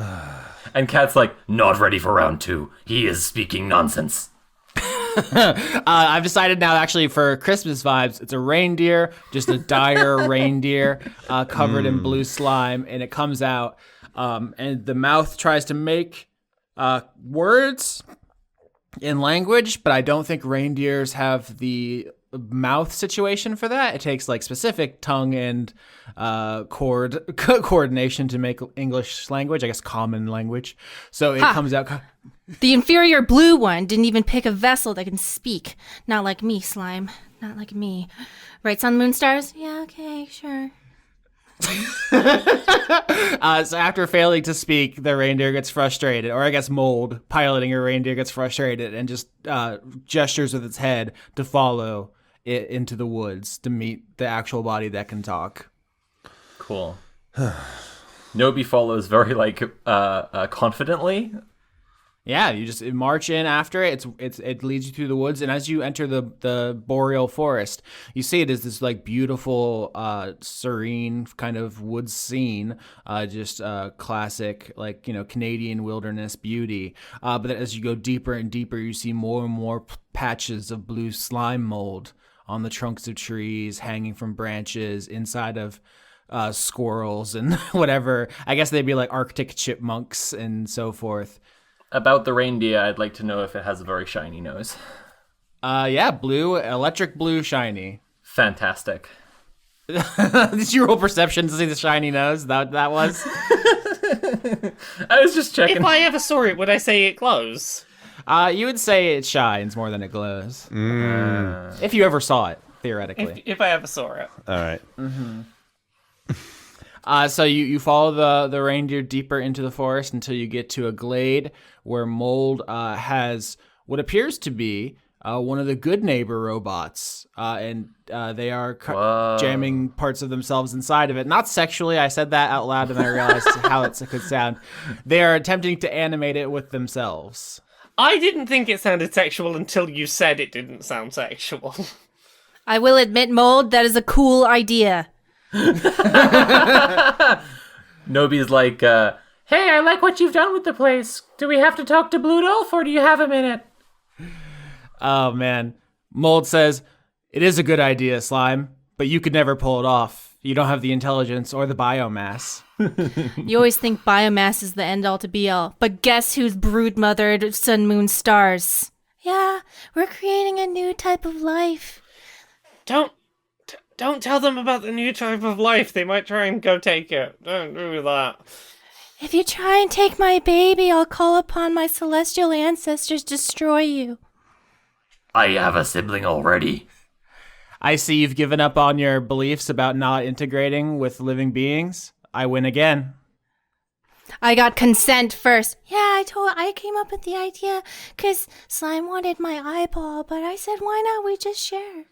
not ready for round 2. He is speaking nonsense. I've decided now, actually, for Christmas vibes, it's a reindeer, just a dire reindeer covered in blue slime, and it comes out, and the mouth tries to make words in language, but I don't think reindeers have the mouth situation for that. It takes like specific tongue and coordination to make English language, I guess common language. So it comes out. The inferior blue one didn't even pick a vessel that can speak. Not like me, Slime. Not like me. Right, Sun, Moon, Stars? Yeah, okay, sure. So after failing to speak, the reindeer gets frustrated, or I guess Mold, piloting a reindeer, gets frustrated and just gestures with its head to follow it into the woods to meet the actual body that can talk. Cool. Nobi follows very confidently. Yeah, you just march in after it. It leads you through the woods, and as you enter the boreal forest, you see it as this like beautiful, serene kind of woods scene, just classic Canadian wilderness beauty. But as you go deeper and deeper, you see more and more patches of blue slime mold on the trunks of trees, hanging from branches, inside of squirrels and whatever. I guess they'd be like Arctic chipmunks and so forth. About the reindeer, I'd like to know if it has a very shiny nose. Yeah, blue, electric blue, shiny. Fantastic. Did you roll perception to see the shiny nose? That was? I was just checking. If I ever saw it, would I say it glows? You would say it shines more than it glows. If you ever saw it, theoretically. If I ever saw it. All right. Mm-hmm. So you follow the reindeer deeper into the forest until you get to a glade where Mold has what appears to be one of the good neighbor robots, and they are jamming parts of themselves inside of it. Not sexually, I said that out loud and I realized how it could sound. They are attempting to animate it with themselves. I didn't think it sounded sexual until you said it didn't sound sexual. I will admit, Mold, that is a cool idea. Nobi's like, Hey, I like what you've done with the place. Do we have to talk to Blue Dolph, or do you have a minute? Oh, man. Mold says, it is a good idea, Slime, but you could never pull it off. You don't have the intelligence or the biomass. You always think biomass is the end-all to be-all, but guess who's brood-mothered Sun, Moon, Stars? Yeah, we're creating a new type of life. Don't tell them about the new type of life. They might try and go take it. Don't do that. If you try and take my baby, I'll call upon my celestial ancestors to destroy you. I have a sibling already. I see you've given up on your beliefs about not integrating with living beings. I win again. I got consent first. Yeah, I came up with the idea because Slime wanted my eyeball, but I said, why not we just share?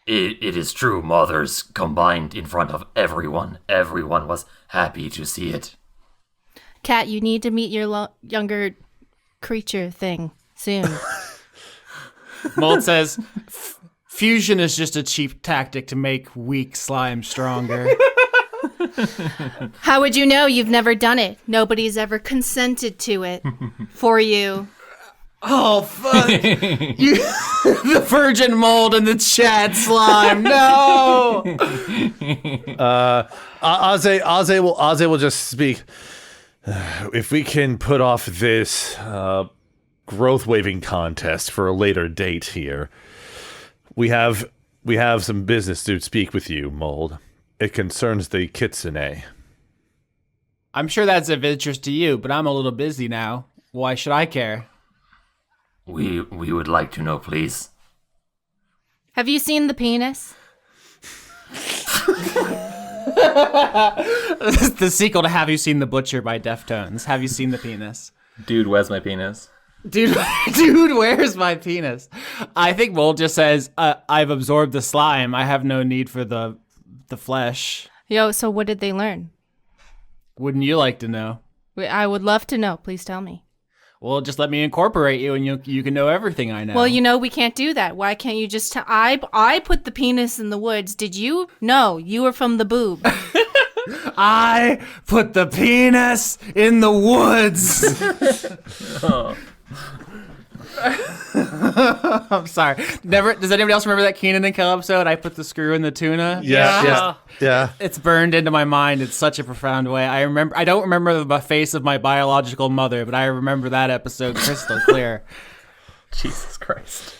It is true, mothers combined in front of everyone. Everyone was happy to see it. Kat, you need to meet your younger creature thing soon. Mold says, fusion is just a cheap tactic to make weak slime stronger. How would you know? You've never done it. Nobody's ever consented to it for you. Oh, fuck. The virgin Mold in the chat, Slime. No. Aze will just speak. If we can put off this growth waving contest for a later date here, we have some business to speak with you, Mold. It concerns the Kitsune. I'm sure that's of interest to you, but I'm a little busy now. Why should I care? We would like to know, please. Have you seen the penis? The sequel to Have You Seen the Butcher by Deftones. Have you seen the penis? Dude, where's my penis? Dude, where's my penis? I think Mold just says, I've absorbed the slime. I have no need for the flesh. Yo, so what did they learn? Wouldn't you like to know? I would love to know. Please tell me. Well, just let me incorporate you and you can know everything I know. Well, we can't do that. Why can't you just tell? I put the penis in the woods. Did you? No, you were from the boob. I put the penis in the woods. Oh. I'm sorry. Does anybody else remember that Keenan and Kel episode? I put the screw in the tuna. Yeah. It's burned into my mind in such a profound way. I don't remember the face of my biological mother, but I remember that episode crystal clear. Jesus Christ.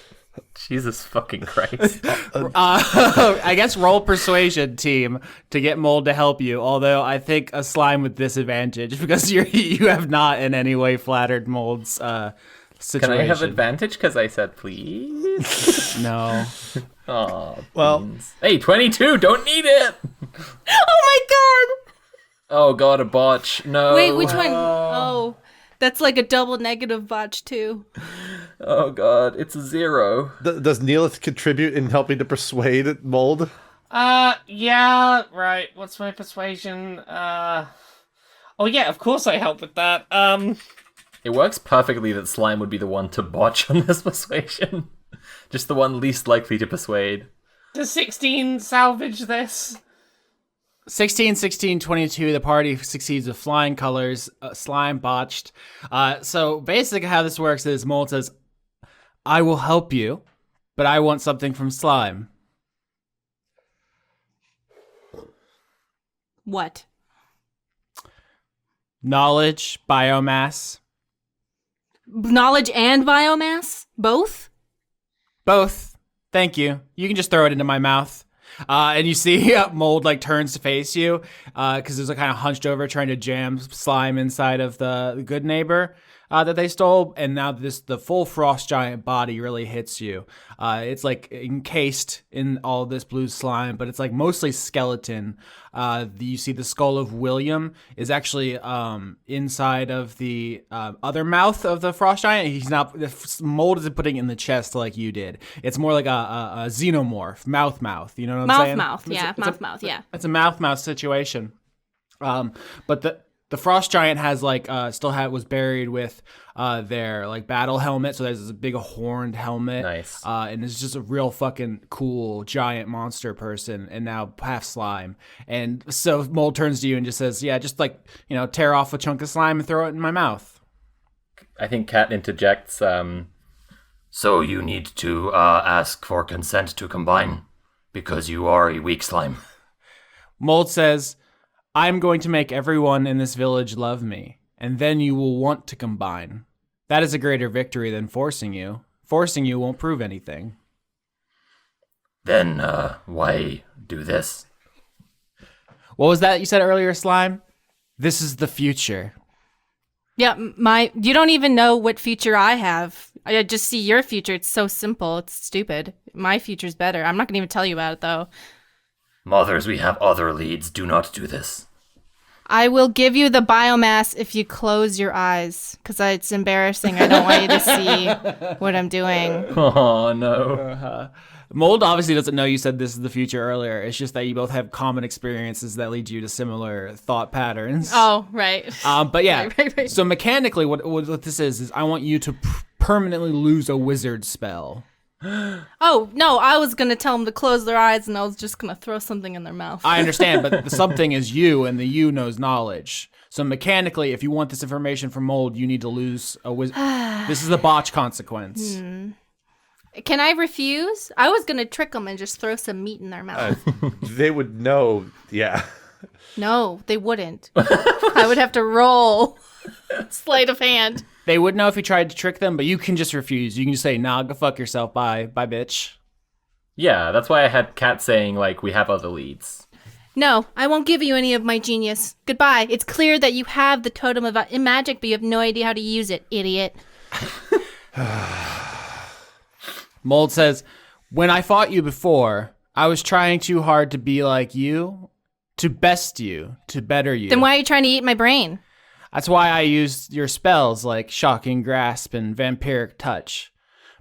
Jesus fucking Christ. I guess roll persuasion, team, to get Mold to help you. Although I think a slime with disadvantage because you have not in any way flattered Mold's situation. Can I have advantage because I said please? No. Oh, Well, beans. Hey, 22, don't need it. Oh my god! Oh god, a botch. No. Wait, which one? Oh, that's like a double negative botch too. Oh god, it's a 0. does Neellith contribute in helping to persuade Mold? Yeah, right. What's my persuasion? Oh yeah, of course I help with that. It works perfectly that Slime would be the one to botch on this persuasion. Just the one least likely to persuade. Does 16 salvage this? 16, 16, 22, the party succeeds with flying colors, slime botched. So basically how this works is Mold says, I will help you, but I want something from slime. What? Knowledge, biomass. Knowledge and biomass? Both? Both. Thank you. You can just throw it into my mouth. And you see Mold like turns to face you because there's a kind of hunched over trying to jam slime inside of the good neighbor that they stole. And now the full frost giant body really hits you. It's like encased in all this blue slime, but it's like mostly skeleton. You see the skull of William is actually inside of the other mouth of the frost giant. He's not, the Mold isn't putting it in the chest like you did. It's more like a xenomorph, mouth. You know what I'm saying? Mouth, yeah. Mouth, yeah. It's a mouth situation. But the frost giant has like was buried with their like battle helmet, so there's this big horned helmet. Nice. And it's just a real fucking cool giant monster person, and now half slime. And so Mold turns to you and just says, "Yeah, just like tear off a chunk of slime and throw it in my mouth." I think Kat interjects, So you need to ask for consent to combine, because you are a weak slime. Mold says, I'm going to make everyone in this village love me, and then you will want to combine. That is a greater victory than forcing you. Forcing you won't prove anything. Then, why do this? What was that you said earlier, Slime? This is the future. Yeah, you don't even know what future I have. I just see your future. It's so simple. It's stupid. My future's better. I'm not going to even tell you about it, though. Mothers, we have other leads. Do not do this. I will give you the biomass if you close your eyes, because it's embarrassing. I don't want you to see what I'm doing. oh no. Mold obviously doesn't know you said this is the future earlier. It's just that you both have common experiences that lead you to similar thought patterns. Oh, right. But yeah, Right. So mechanically what this is I want you to permanently lose a wizard spell. Oh, no, I was going to tell them to close their eyes, and I was just going to throw something in their mouth. I understand, but the something is you, and the you knows knowledge. So mechanically, if you want this information from Mold, you need to lose a wizard. This is the botch consequence. Can I refuse? I was going to trick them and just throw some meat in their mouth. They would know. Yeah. No, they wouldn't. I would have to roll. Sleight of hand. They would know if you tried to trick them, but you can just refuse. You can just say, nah, go fuck yourself. Bye, bitch. Yeah, that's why I had Kat saying, like, we have other leads. No, I won't give you any of my genius. Goodbye. It's clear that you have the totem of magic, but you have no idea how to use it, idiot. Mold says, when I fought you before, I was trying too hard to be like you, to best you, to better you. Then why are you trying to eat my brain? That's why I used your spells like Shocking Grasp and Vampiric Touch.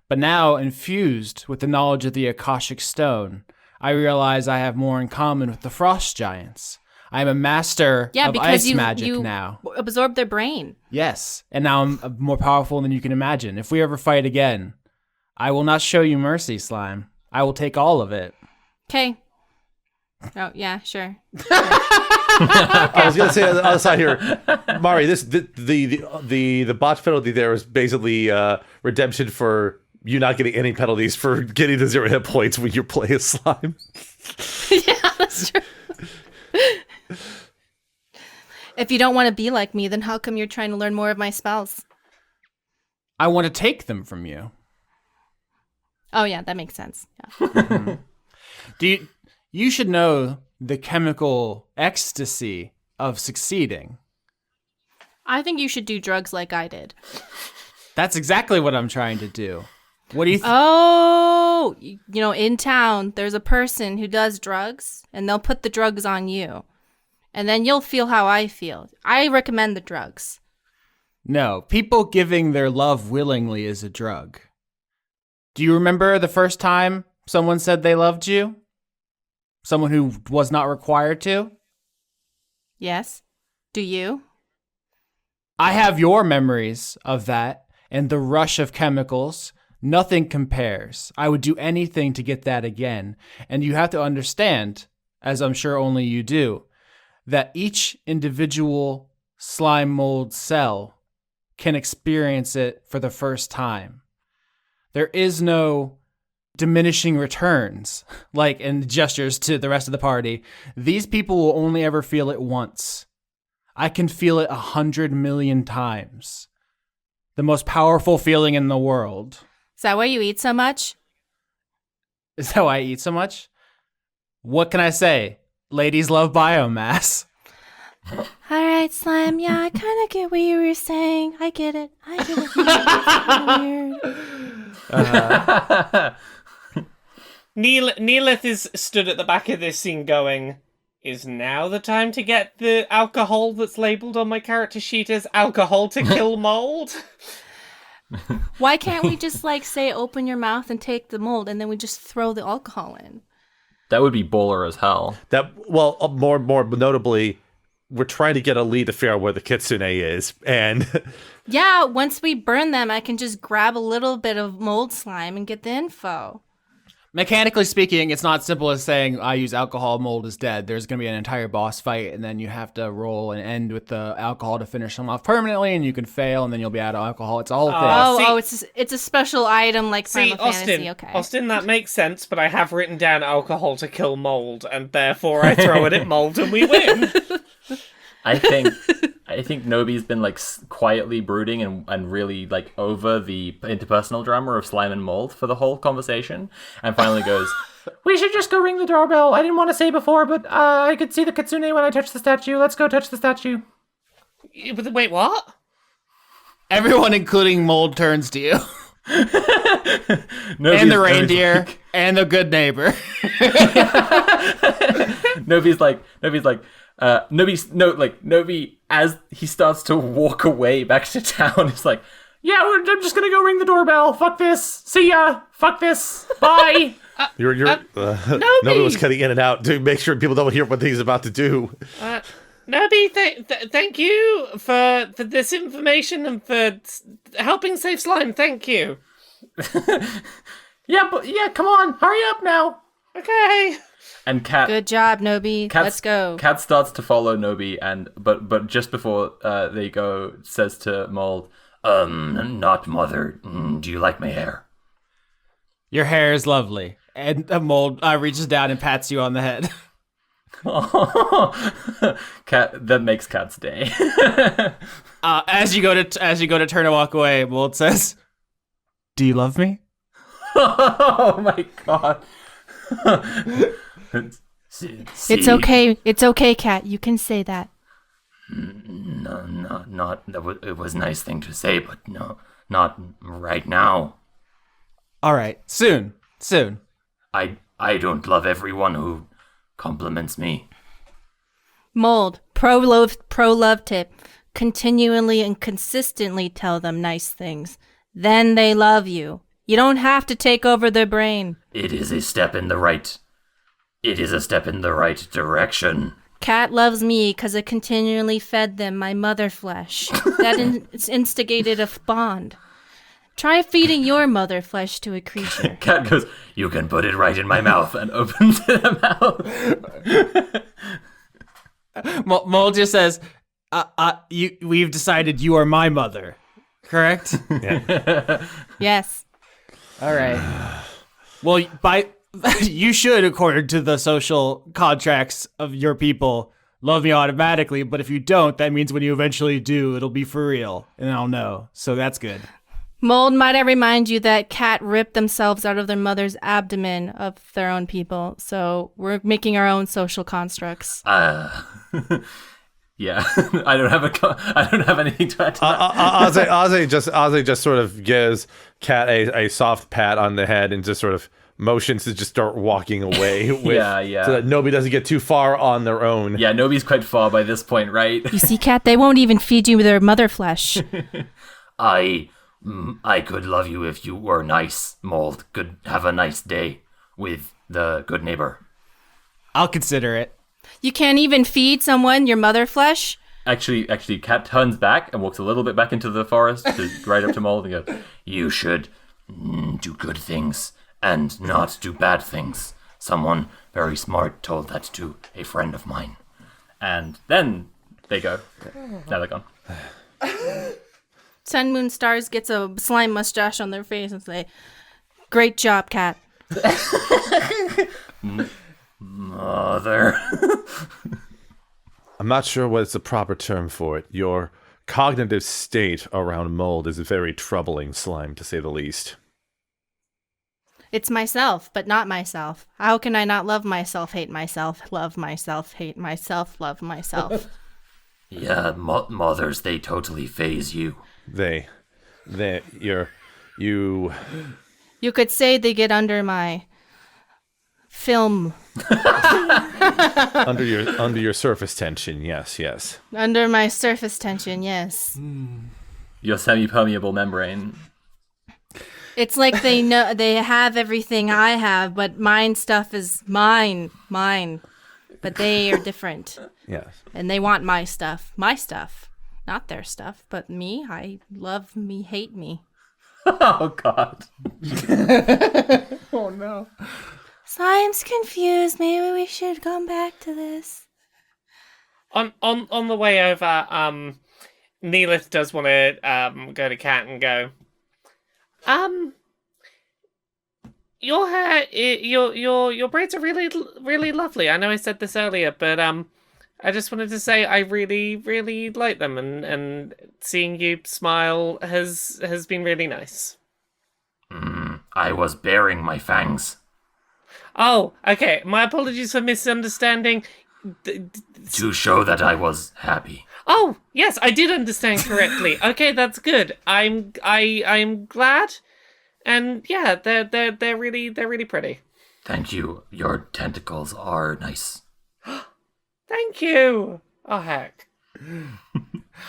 But now, infused with the knowledge of the Akashic Stone, I realize I have more in common with the Frost Giants. I am a master of ice magic now. Absorb their brain. Yes, and now I'm more powerful than you can imagine. If we ever fight again, I will not show you mercy, Slime. I will take all of it. Okay. Oh, yeah, sure. I was gonna say on the other side here, Mari. The bot penalty there is basically redemption for you not getting any penalties for getting to 0 hit points when you play a slime. Yeah, that's true. If you don't want to be like me, then how come you're trying to learn more of my spells? I want to take them from you. Oh yeah, that makes sense. Yeah. You should know the chemical ecstasy of succeeding. I think you should do drugs like I did. That's exactly what I'm trying to do. What do you think? Oh, in town, there's a person who does drugs, and they'll put the drugs on you. And then you'll feel how I feel. I recommend the drugs. No, people giving their love willingly is a drug. Do you remember the first time someone said they loved you? Someone who was not required to? Yes. Do you? I have your memories of that and the rush of chemicals. Nothing compares. I would do anything to get that again. And you have to understand, as I'm sure only you do, that each individual slime mold cell can experience it for the first time. There is no diminishing returns, and gestures to the rest of the party. These people will only ever feel it once. I can feel it 100 million times. The most powerful feeling in the world. Is that why you eat so much? Is that why I eat so much? What can I say? Ladies love biomass. All right, Slime. Yeah, I kind of get what you were saying. I get it. It's weird. Neellith is stood at the back of this scene going, is now the time to get the alcohol that's labelled on my character sheet as alcohol to kill mold? Why can't we just say open your mouth and take the mold and then we just throw the alcohol in? That would be bowler as hell. More notably, we're trying to get a lead to figure out where the Kitsune is, and yeah, once we burn them, I can just grab a little bit of mold slime and get the info. Mechanically speaking, it's not simple as saying I use alcohol, mold is dead. There's going to be an entire boss fight, and then you have to roll and end with the alcohol to finish them off permanently, and you can fail, and then you'll be out of alcohol. It's a whole thing. It's a special item like Final Fantasy. Okay, Austin, that makes sense, but I have written down alcohol to kill mold, and therefore I throw it at mold and we win. I think Nobi's been quietly brooding and really over the interpersonal drama of slime and mold for the whole conversation, and finally goes, We should just go ring the doorbell. I didn't want to say before, but I could see the Kitsune when I touched the statue. Let's go touch the statue. Wait, what? Everyone, including mold, turns to you. And the reindeer and the good neighbor. Nobi, as he starts to walk away back to town, is like, yeah, I'm just gonna go ring the doorbell. Fuck this. See ya. Fuck this. Bye. Nobi was cutting in and out to make sure people don't hear what he's about to do. Nobi, thank you for this information and for helping save slime. Thank you. Yeah, come on. Hurry up now. Okay. And Cat. Good job, Nobi. Let's go. Cat starts to follow Nobi, but just before they go, says to Mold, Not mother. Do you like my hair? Your hair is lovely. And Mold reaches down and pats you on the head. Cat, that makes Cat's day. As you go to turn and walk away, Mold says, "Do you love me?" Oh my god. It's okay. It's okay, Cat. You can say that. No, not. It was a nice thing to say, but no, not right now. All right, soon. I don't love everyone who compliments me. Mold, pro love tip. Continually and consistently tell them nice things. Then they love you. You don't have to take over their brain. It is a step in the right direction. Cat loves me because I continually fed them my mother flesh. That instigated a bond. Try feeding your mother flesh to a creature. Cat goes, you can put it right in my mouth, and opens the mouth. Mold just says, we've decided you are my mother, correct? Yes. All right. Well, you should, according to the social contracts of your people, love me automatically. But if you don't, that means when you eventually do, it'll be for real, and I'll know. So that's good. Mold, might I remind you that cat ripped themselves out of their mother's abdomen of their own people. So we're making our own social constructs. Yeah, I don't have anything to add to that. Ozzy just sort of gives Cat a soft pat on the head and just sort of motions to just start walking away. Yeah. So that nobody doesn't get too far on their own. Yeah, nobody's quite far by this point, right? You see, Cat, they won't even feed you their mother flesh. I could love you if you were nice, Mold. Could have a nice day with the good neighbor. I'll consider it. You can't even feed someone your mother flesh? Actually, Cat turns back and walks a little bit back into the forest, right up to Mold and goes, You should do good things and not do bad things. Someone very smart told that to a friend of mine. and then they go. Now they're gone. Sun, Moon, Stars gets a slime mustache on their face and say, "Great job, Cat." Mother. I'm not sure what's the proper term for it. Your cognitive state around mold is very troubling, Slime, to say the least. It's myself, but not myself. How can I not love myself, hate myself, love myself, hate myself, love myself? Yeah, mothers, they totally phase you. You could say they get under my film. under your surface tension, yes. Under my surface tension, yes. Your semi-permeable membrane. It's like they know they have everything I have, but mine stuff is mine. But they are different. Yes. And they want my stuff, not their stuff, but me. I love me, hate me. Oh God. Oh no. Slime's confused. Maybe we should come back to this. On the way over, Neellith does want to go to Cat and go, your hair, your braids are really, really lovely. I know I said this earlier, but I just wanted to say I really, really like them, and seeing you smile has been really nice. I was baring my fangs. Oh, okay. My apologies for misunderstanding. To show that I was happy. Oh, yes, I did understand correctly. Okay, that's good. I'm glad. And yeah, they're really pretty. Thank you. Your tentacles are nice. Thank you. Oh heck.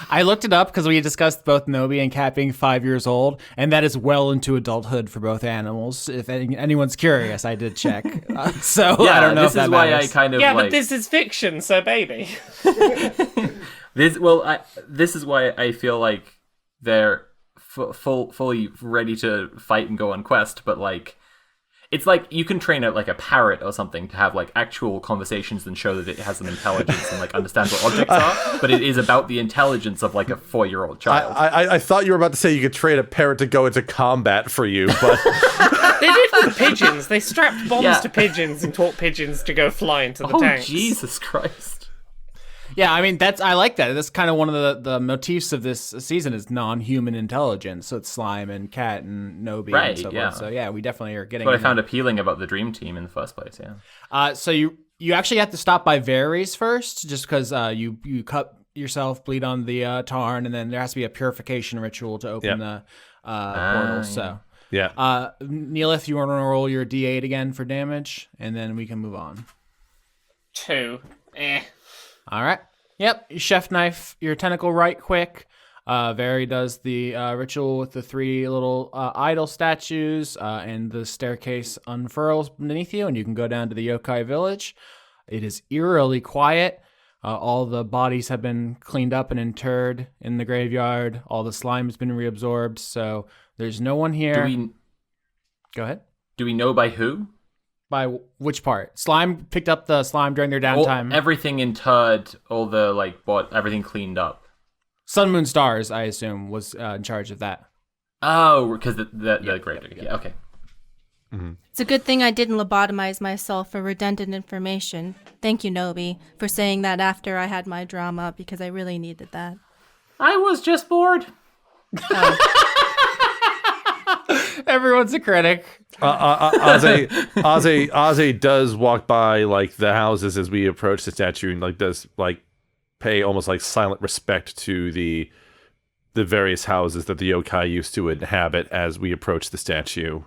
I looked it up because we discussed both Nobi and Cat being 5 years old, and that is well into adulthood for both animals. If anyone's curious, I did check. So Yeah, I don't know this if that is why matters. I kind of Yeah, like. but this is fiction, so baby. This is why I feel like they're fully ready to fight and go on quest, but like, it's like you can train it like a parrot or something to have like actual conversations and show that it has some intelligence and like understands what objects are, but it is about the intelligence of like a 4-year-old child. I thought you were about to say you could train a parrot to go into combat for you, but They did with pigeons. They strapped bombs Yeah. to pigeons and taught pigeons to go fly into the Oh, tanks. Jesus Christ. Yeah, I mean, I like that. That's kind of one of the motifs of this season is non-human intelligence. So it's Slime and Cat and Nobi Right, and so yeah. forth. So yeah, we definitely are getting. What I in found there. appealing about the Dream Team in the first place, yeah. So you actually have to stop by Varys first, just because you cut yourself, bleed on the tarn, and then there has to be a purification ritual to open the portal. So yeah. Neellith, you want to roll your D8 again for damage, and then we can move on. 2. All right. Yep. You chef knife your tentacle right quick. Very does the ritual with the 3 little idol statues, and the staircase unfurls beneath you, and you can go down to the yokai village. It is eerily quiet. All the bodies have been cleaned up and interred in the graveyard. All the slime has been reabsorbed, so there's no one here. Go ahead. Do we know by who? By which part? Slime picked up the slime during their downtime. Everything interred, all the everything cleaned up. Sun, Moon, Stars, I assume, was in charge of that. Oh, because the great. Yeah, okay. Mm-hmm. It's a good thing I didn't lobotomize myself for redundant information. Thank you, Nobi, for saying that after I had my drama, because I really needed that. I was just bored. Everyone's a critic. Aze does walk by like the houses as we approach the statue, and like does like pay almost like silent respect to the various houses that the yokai used to inhabit as we approach the statue.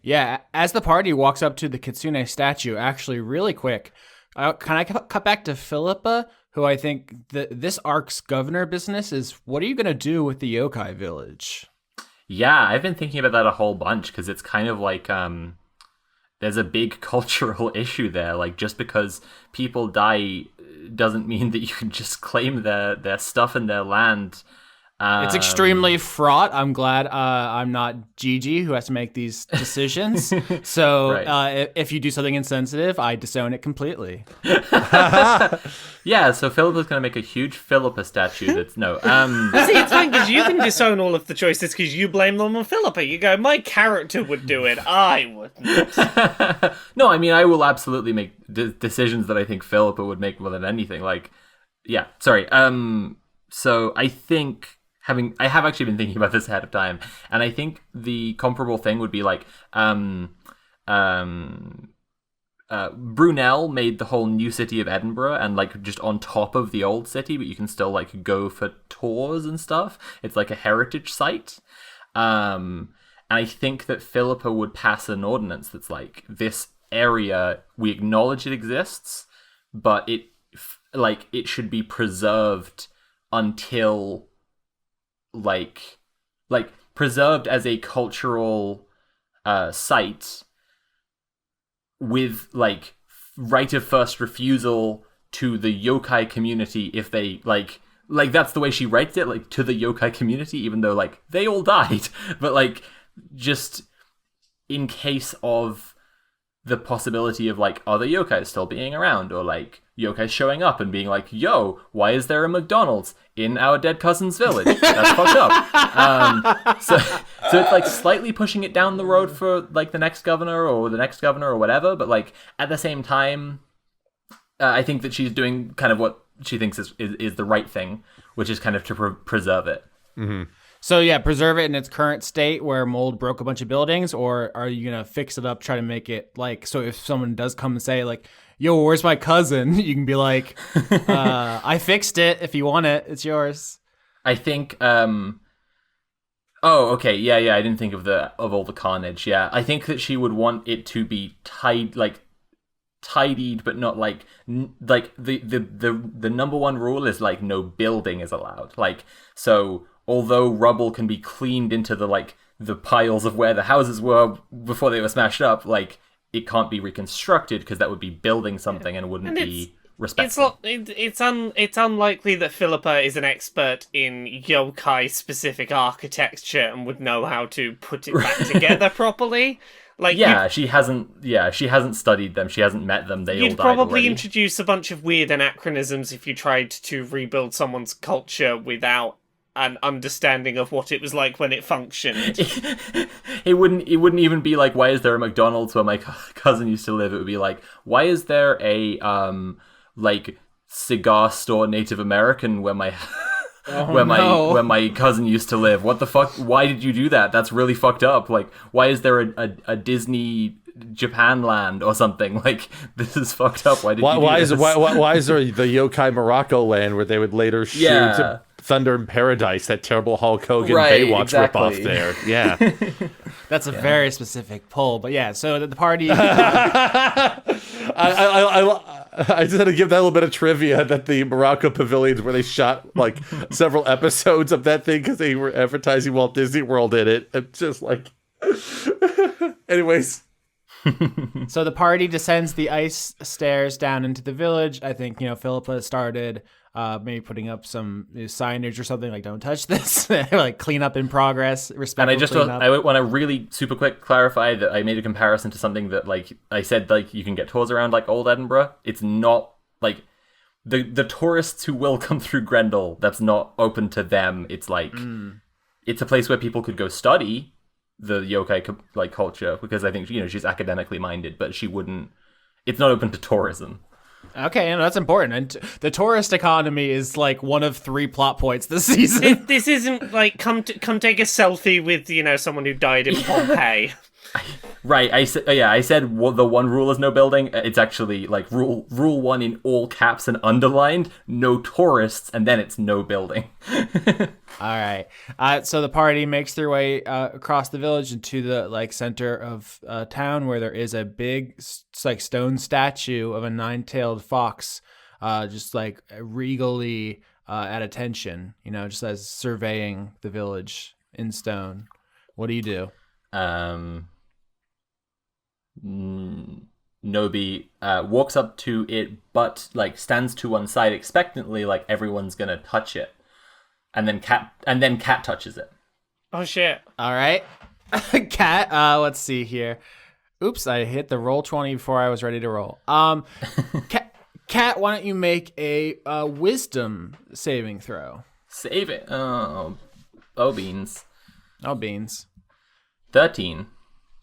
Yeah, as the party walks up to the Kitsune statue, actually really quick, can I cut back to Philippa, who I think this arc's governor business is, what are you going to do with the yokai village? Yeah, I've been thinking about that a whole bunch, because it's kind of like there's a big cultural issue there. Like, just because people die doesn't mean that you can just claim their stuff and their land. It's extremely fraught. I'm glad I'm not Gigi, who has to make these decisions. So Right. If you do something insensitive, I disown it completely. Yeah, so Philippa's going to make a huge Philippa statue that's... No, See, it's fine because you can disown all of the choices because you blame them on Philippa. You go, my character would do it, I wouldn't. No, I mean, I will absolutely make decisions that I think Philippa would make more than anything. Like, yeah, sorry. So I think... I have actually been thinking about this ahead of time, and I think the comparable thing would be like Brunel made the whole new city of Edinburgh, and like just on top of the old city, but you can still like go for tours and stuff. It's like a heritage site. And I think that Philippa would pass an ordinance that's like, this area, we acknowledge it exists, but it should be preserved until like preserved as a cultural site with like right of first refusal to the yokai community if they like that's the way she writes it, like to the yokai community, even though like they all died, but like just in case of the possibility of like other yokai still being around, or like yokai showing up and being like, yo, why is there a McDonald's in our dead cousin's village? That's fucked up. So it's like slightly pushing it down the road for like the next governor or whatever, but like at the same time, I think that she's doing kind of what she thinks is the right thing, which is kind of to preserve it. Mm-hmm. So yeah, preserve it in its current state where mold broke a bunch of buildings, or are you gonna fix it up, try to make it like, so if someone does come and say like, yo, where's my cousin? You can be like, I fixed it. If you want it, it's yours. I think, oh, okay. Yeah. I didn't think of all the carnage. Yeah. I think that she would want it to be tidied, but not like the number one rule is like no building is allowed. Like, so although rubble can be cleaned into the piles of where the houses were before they were smashed up, like, it can't be reconstructed because that would be building something and wouldn't be respectful. It's unlikely that Philippa is an expert in yokai-specific architecture and would know how to put it back together properly. Like, she hasn't studied them. She hasn't met them. They all died You'd probably already. introduce a bunch of weird anachronisms if you tried to rebuild someone's culture without an understanding of what it was like when it functioned. It wouldn't even be like, why is there a McDonald's where my cousin used to live? It would be like, why is there a like cigar store Native American where my where my cousin used to live? What the fuck? Why did you do that? That's really fucked up. Like, why is there a Disney Japan land or something? Like, this is fucked up. Why is there the yokai Morocco land where they would later shoot Thunder in Paradise, that terrible Hulk Hogan Baywatch ripoff there? Yeah. That's a very specific pull, but yeah, so the party... I I just had to give that a little bit of trivia that the Morocco pavilions where they shot like several episodes of that thing because they were advertising Walt Disney World in it. It's just like, anyways. So the party descends the ice stairs down into the village. I think, Philippa started maybe putting up some signage or something like, don't touch this, like clean up in progress, respect. And I want to really super quick clarify that I made a comparison to something that, like, I said, like, you can get tours around, like, Old Edinburgh. It's not, like, the tourists who will come through Grendel, that's not open to them. It's, like, it's a place where people could go study the yokai, like, culture, because I think, she's academically minded, but she wouldn't, it's not open to tourism. Okay, that's important. And the tourist economy is like one of 3 plot points this season. This isn't like come take a selfie with someone who died in Pompeii. Right. I said the one rule is no building. It's actually like rule 1 in all caps and underlined. No tourists, and then it's no building. All right. So the party makes their way across the village into the center of town, where there is a big stone statue of a 9-tailed fox, just like regally at attention. Just as surveying the village in stone. What do you do? Nobi walks up to it, but stands to one side expectantly, like everyone's gonna touch it. And then Cat touches it. Oh shit! All right, Cat. Let's see here. Oops, I hit the roll 20 before I was ready to roll. Cat, why don't you make a wisdom saving throw? Save it. Oh beans. Oh beans. 13.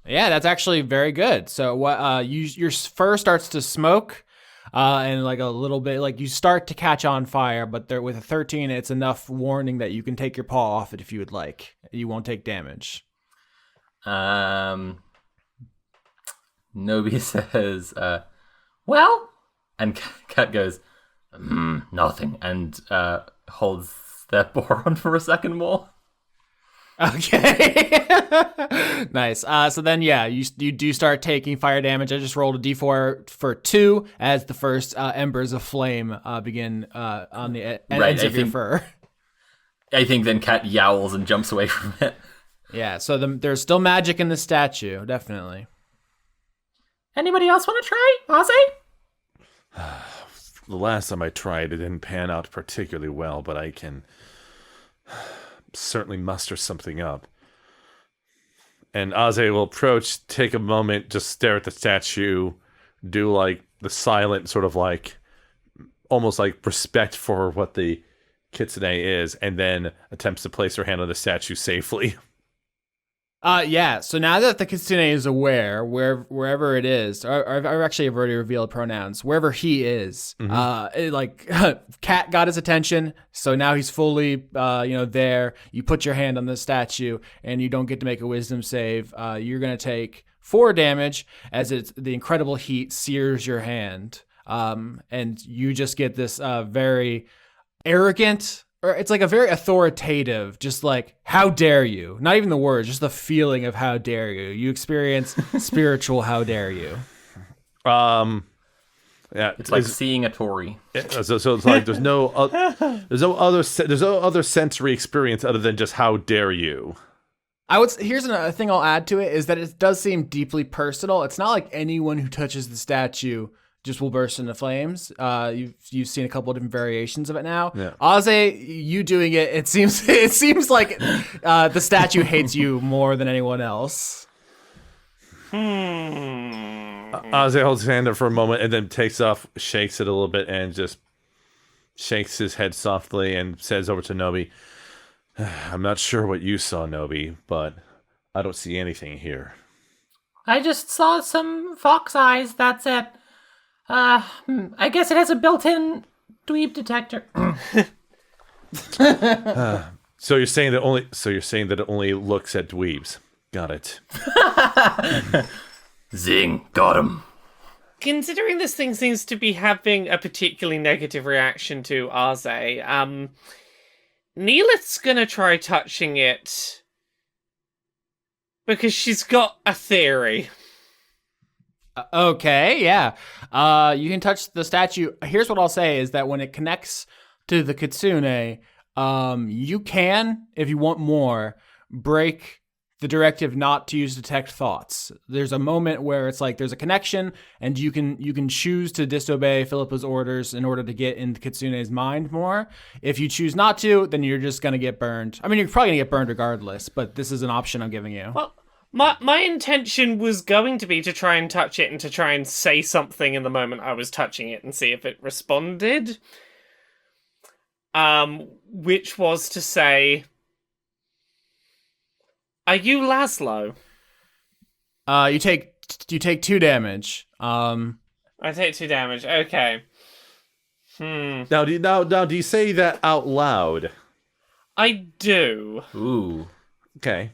Yeah, that's actually very good. So what? Your fur starts to smoke. And like a little bit, you start to catch on fire, but there with a 13, it's enough warning that you can take your paw off it if you would like. You won't take damage. Nobi says, well, and Cat goes, nothing, and holds their paw on for a second more. Okay. Nice. So then, you do start taking fire damage. I just rolled a d4 for 2 as the first embers of flame begin on the ends of your fur. I think then Cat yowls and jumps away from it. Yeah, so there's still magic in the statue, definitely. Anybody else want to try? Ozzy? The last time I tried, it didn't pan out particularly well, but I can certainly muster something up. And Aze will approach, take a moment, just stare at the statue, do the silent sort of almost respect for what the Kitsune is, and then attempts to place her hand on the statue safely. So now that the Kitsune is aware, wherever it is, I've actually already revealed pronouns, wherever he is, Cat got his attention, so now he's fully, there. You put your hand on the statue, and you don't get to make a wisdom save. You're going to take 4 damage as the incredible heat sears your hand. And you just get this very arrogant, or it's a very authoritative, just how dare you? Not even the words, just the feeling of how dare you. You experience spiritual how dare you. Yeah, it's like seeing a Tory. So it's there's no other sensory experience other than just how dare you. Here's another thing I'll add to it is that it does seem deeply personal. It's not like anyone who touches the statue just will burst into flames. You've seen a couple of different variations of it now. Yeah. Aze, you doing it, it seems like the statue hates you more than anyone else. Aze holds his hand up for a moment and then takes off, shakes it a little bit, and just shakes his head softly and says over to Nobi, I'm not sure what you saw, Nobi, but I don't see anything here. I just saw some fox eyes, that's it. I guess it has a built-in dweeb detector. So you're saying that it only looks at dweebs. Got it. Zing, got him. Considering this thing seems to be having a particularly negative reaction to Aze, Neelith's gonna try touching it because she's got a theory. Okay, yeah. You can touch the statue. Here's what I'll say is that when it connects to the Kitsune, you can, if you want more, break the directive not to use detect thoughts. There's a moment where it's like there's a connection, and you can choose to disobey Philippa's orders in order to get in the Kitsune's mind more. If you choose not to, then you're just gonna get burned. I mean, you're probably gonna get burned regardless, but this is an option I'm giving you. Well, my intention was going to be to try and touch it and to try and say something in the moment I was touching it and see if it responded. Which was to say, are you Laszlo? You take 2 damage. I take 2 damage. Okay. Now, do you say that out loud? I do. Ooh. Okay.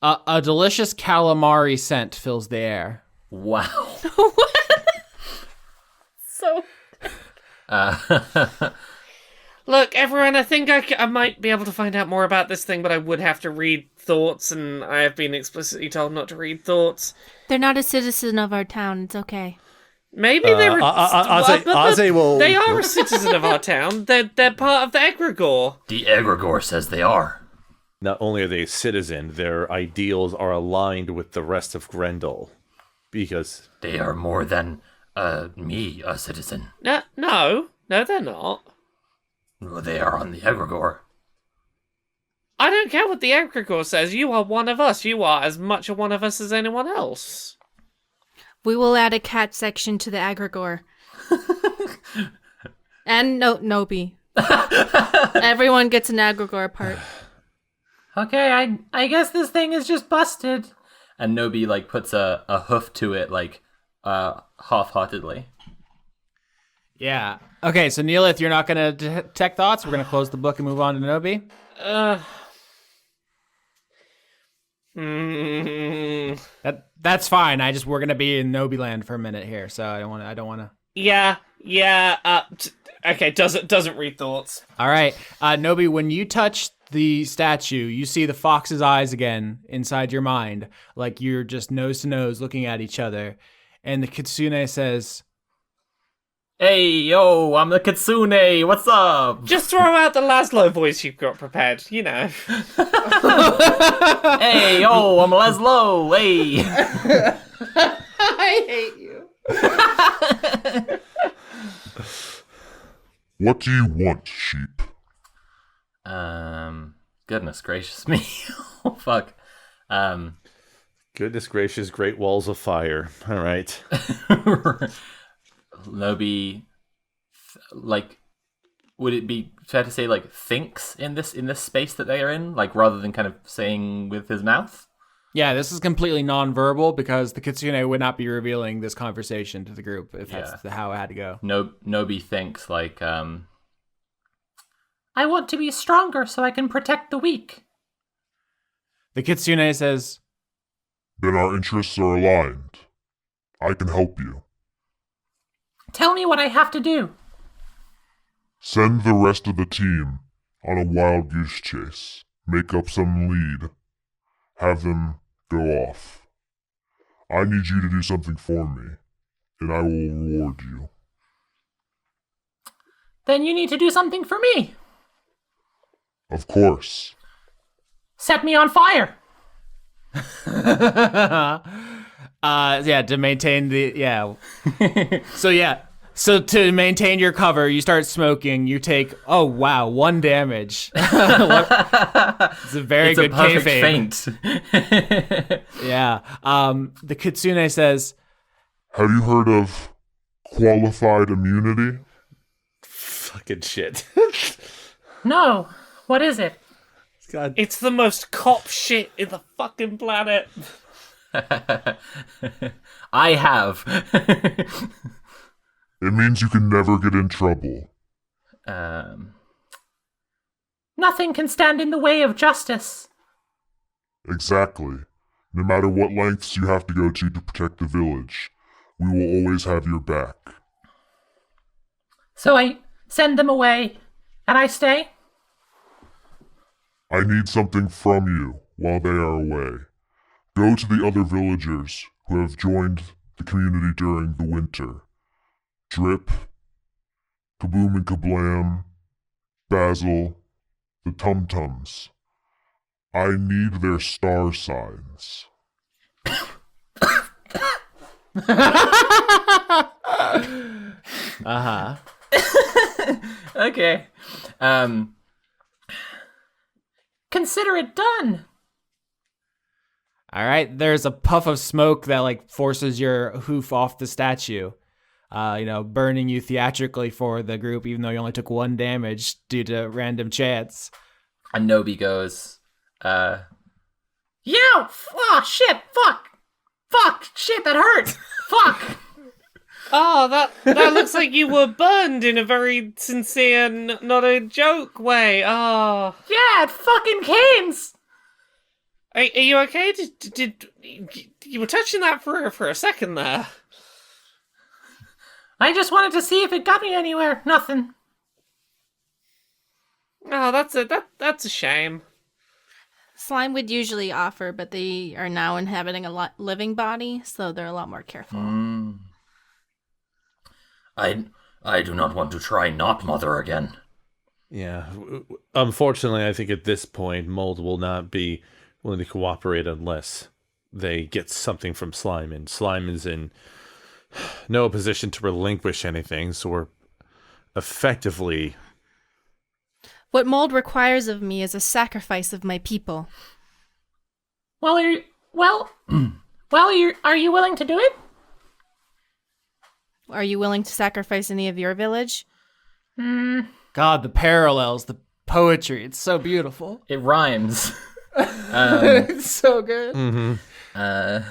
A delicious calamari scent fills the air. Wow. So Look, everyone, I think I might be able to find out more about this thing, but I would have to read thoughts, and I have been explicitly told not to read thoughts. they're not a citizen of our town. It's okay. Maybe they're... Aze will... They are a citizen of our town. They're part of the egregore. The egregore says they are. Not only are they a citizen, their ideals are aligned with the rest of Grendel. Because... They are more than, me, a citizen. No, they're not. Well, they are on the egregore. I don't care what the egregore says. You are one of us. You are as much a one of us as anyone else. We will add a cat section to the egregore. And Nobi. Everyone gets an egregore part. Okay, I guess this thing is just busted. And Nobi, like, puts a hoof to it, like, half-heartedly. Yeah. Okay, so Neellith, you're not going to detect thoughts. We're going to close the book and move on to Nobi. That's fine. We're going to be in Nobi land for a minute here, so I don't want to. Yeah. Okay, doesn't read thoughts. All right. Nobi, when you touch the statue, you see the fox's eyes again inside your mind, like you're just nose to nose looking at each other. And the Kitsune says, Hey, yo, I'm the Kitsune. What's up? Just throw out the Laszlo voice you've got prepared, you know. Hey, yo, I'm Laszlo. Hey. I hate you. What do you want, sheep? Goodness gracious me. Oh, fuck. Goodness gracious, great walls of fire. All right. Nobi, like, would it be fair to say, like, thinks in this space that they are in, like, rather than kind of saying with his mouth? yeah, this is completely non-verbal because the Kitsune would not be revealing this conversation to the group if that's how it had to go. Nobi thinks, like, I want to be stronger so I can protect the weak. The Kitsune says, Then our interests are aligned. I can help you. Tell me what I have to do. Send the rest of the team on a wild goose chase. Make up some lead. Have them go off. I need you to do something for me, and I will reward you. Then you need to do something for me. Of course. Set me on fire. to maintain So to maintain your cover, you start smoking. You take 1 damage. It's a very good perfect kayfabe. feint. Yeah. The Kitsune says, Have you heard of qualified immunity? Fucking shit. No. What is it? God. It's the most cop shit in the fucking planet. I have. It means you can never get in trouble. Nothing can stand in the way of justice. Exactly. No matter what lengths you have to go to protect the village, we will always have your back. So I send them away, and I stay? I need something from you while they are away. Go to the other villagers who have joined the community during the winter. Drip, Kaboom and Kablam, Basil, the Tum-Tums. I need their star signs. Uh-huh. Okay. Consider it done. All right, there's a puff of smoke that like forces your hoof off the statue. Burning you theatrically for the group, even though you only took 1 damage due to random chance. And Nobi goes, Yow! Oh, shit! Fuck! Shit, that hurt! Fuck! Oh, that looks like you were burned in a very sincere, not a joke way. Oh. Yeah, it fucking canes! Are you okay? Did you were touching that for a second there? I just wanted to see if it got me anywhere. Nothing. Oh, that's a shame. Slime would usually offer, but they are now inhabiting a living body, so they're a lot more careful. I do not want to try not mother again. Yeah. Unfortunately, I think at this point, Mold will not be willing to cooperate unless they get something from Slime. And Slime is in no position to relinquish anything, so we're effectively... What Mold requires of me is a sacrifice of my people. Are you willing to do it? Are you willing to sacrifice any of your village? God, the parallels, the poetry, it's so beautiful. it rhymes. It's so good. Mm-hmm. I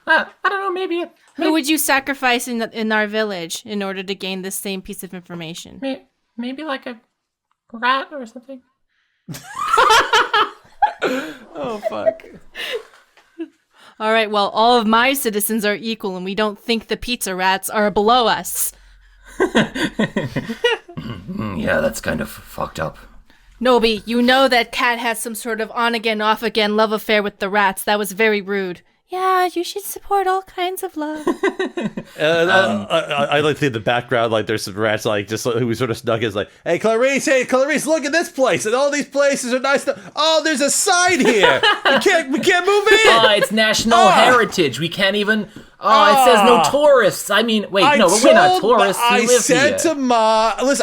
don't know, maybe Who would you sacrifice in our village in order to gain this same piece of information? maybe like a rat or something. Oh, fuck. All right, well, all of my citizens are equal, and we don't think the pizza rats are below us. Yeah, that's kind of fucked up. Nobi, you know that Cat has some sort of on-again, off-again love affair with the rats. That was very rude. Yeah, you should support all kinds of love. I like to see in the background, like there's some rats, like just who sort of snuck in, like, hey Clarice, look at this place, and all these places are nice. Oh, there's a sign here. we can't move in. Oh, it's national heritage. We can't even. It says no tourists. I mean, wait, we're not tourists. We live here. I said to Ma I was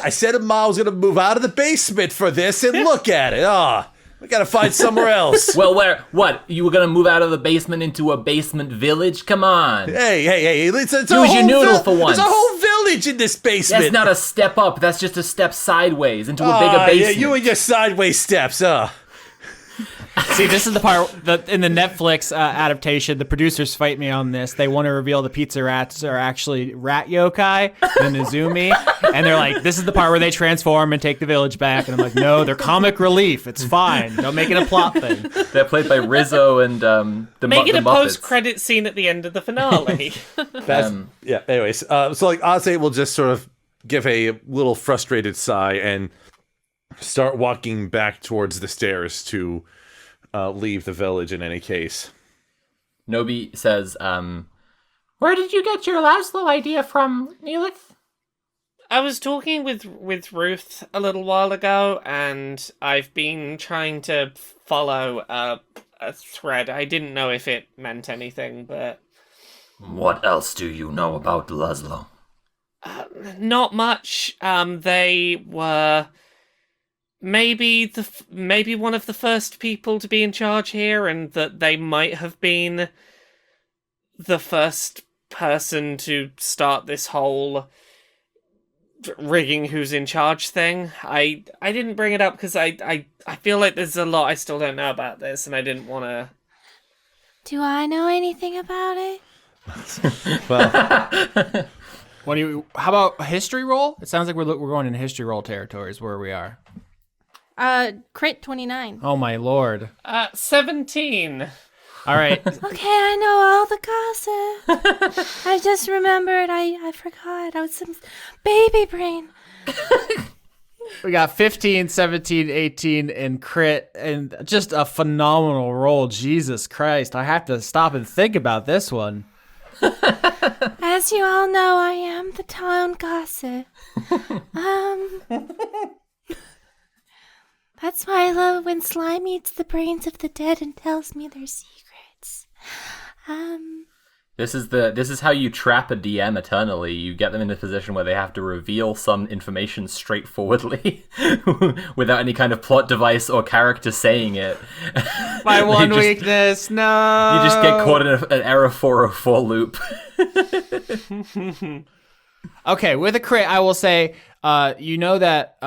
gonna move out of the basement for this, and look at it. We gotta find somewhere else. Well, what? You were gonna move out of the basement into a basement village? Come on. Hey, it's Use your noodle for once. There's a whole village in this basement. That's not a step up. That's just a step sideways into a bigger basement. Yeah, you and your sideways steps, See, this is the part that in the Netflix adaptation, the producers fight me on this. They want to reveal the pizza rats are actually rat yokai, the Nezumi, and they're like, this is the part where they transform and take the village back. And I'm like, no, they're comic relief. It's fine. Don't make it a plot thing. They're played by Rizzo and Make it the a Muppets. post-credit scene at the end of the finale. Yeah. Anyways, so like Ase will just sort of give a little frustrated sigh and start walking back towards the stairs to leave the village. In any case, Nobi says, Where did you get your Laszlo idea from, Neellith? I was talking with Ruth a little while ago, and I've been trying to follow a thread. I didn't know if it meant anything, but... What else do you know about Laszlo? Not much. They were... Maybe one of the first people to be in charge here, and that they might have been the first person to start this whole rigging who's in charge thing. I didn't bring it up because I feel like there's a lot I still don't know about this, and I didn't want to... Do I know anything about it? well, How about a history roll? It sounds like we're going in history roll territories where we are. Crit 29. Oh my lord. 17. All right. Okay, I know all the gossip. I just remembered. I forgot. I was some baby brain. We got 15, 17, 18, and crit, and just a phenomenal roll. Jesus Christ. I have to stop and think about this one. As you all know, I am the town gossip. That's why I love when Slime eats the brains of the dead and tells me their secrets. This is how you trap a DM eternally. You get them in a position where they have to reveal some information straightforwardly without any kind of plot device or character saying it. My one just- weakness, no. You just get caught in an error 404 loop. Okay, with a crit, I will say, you know that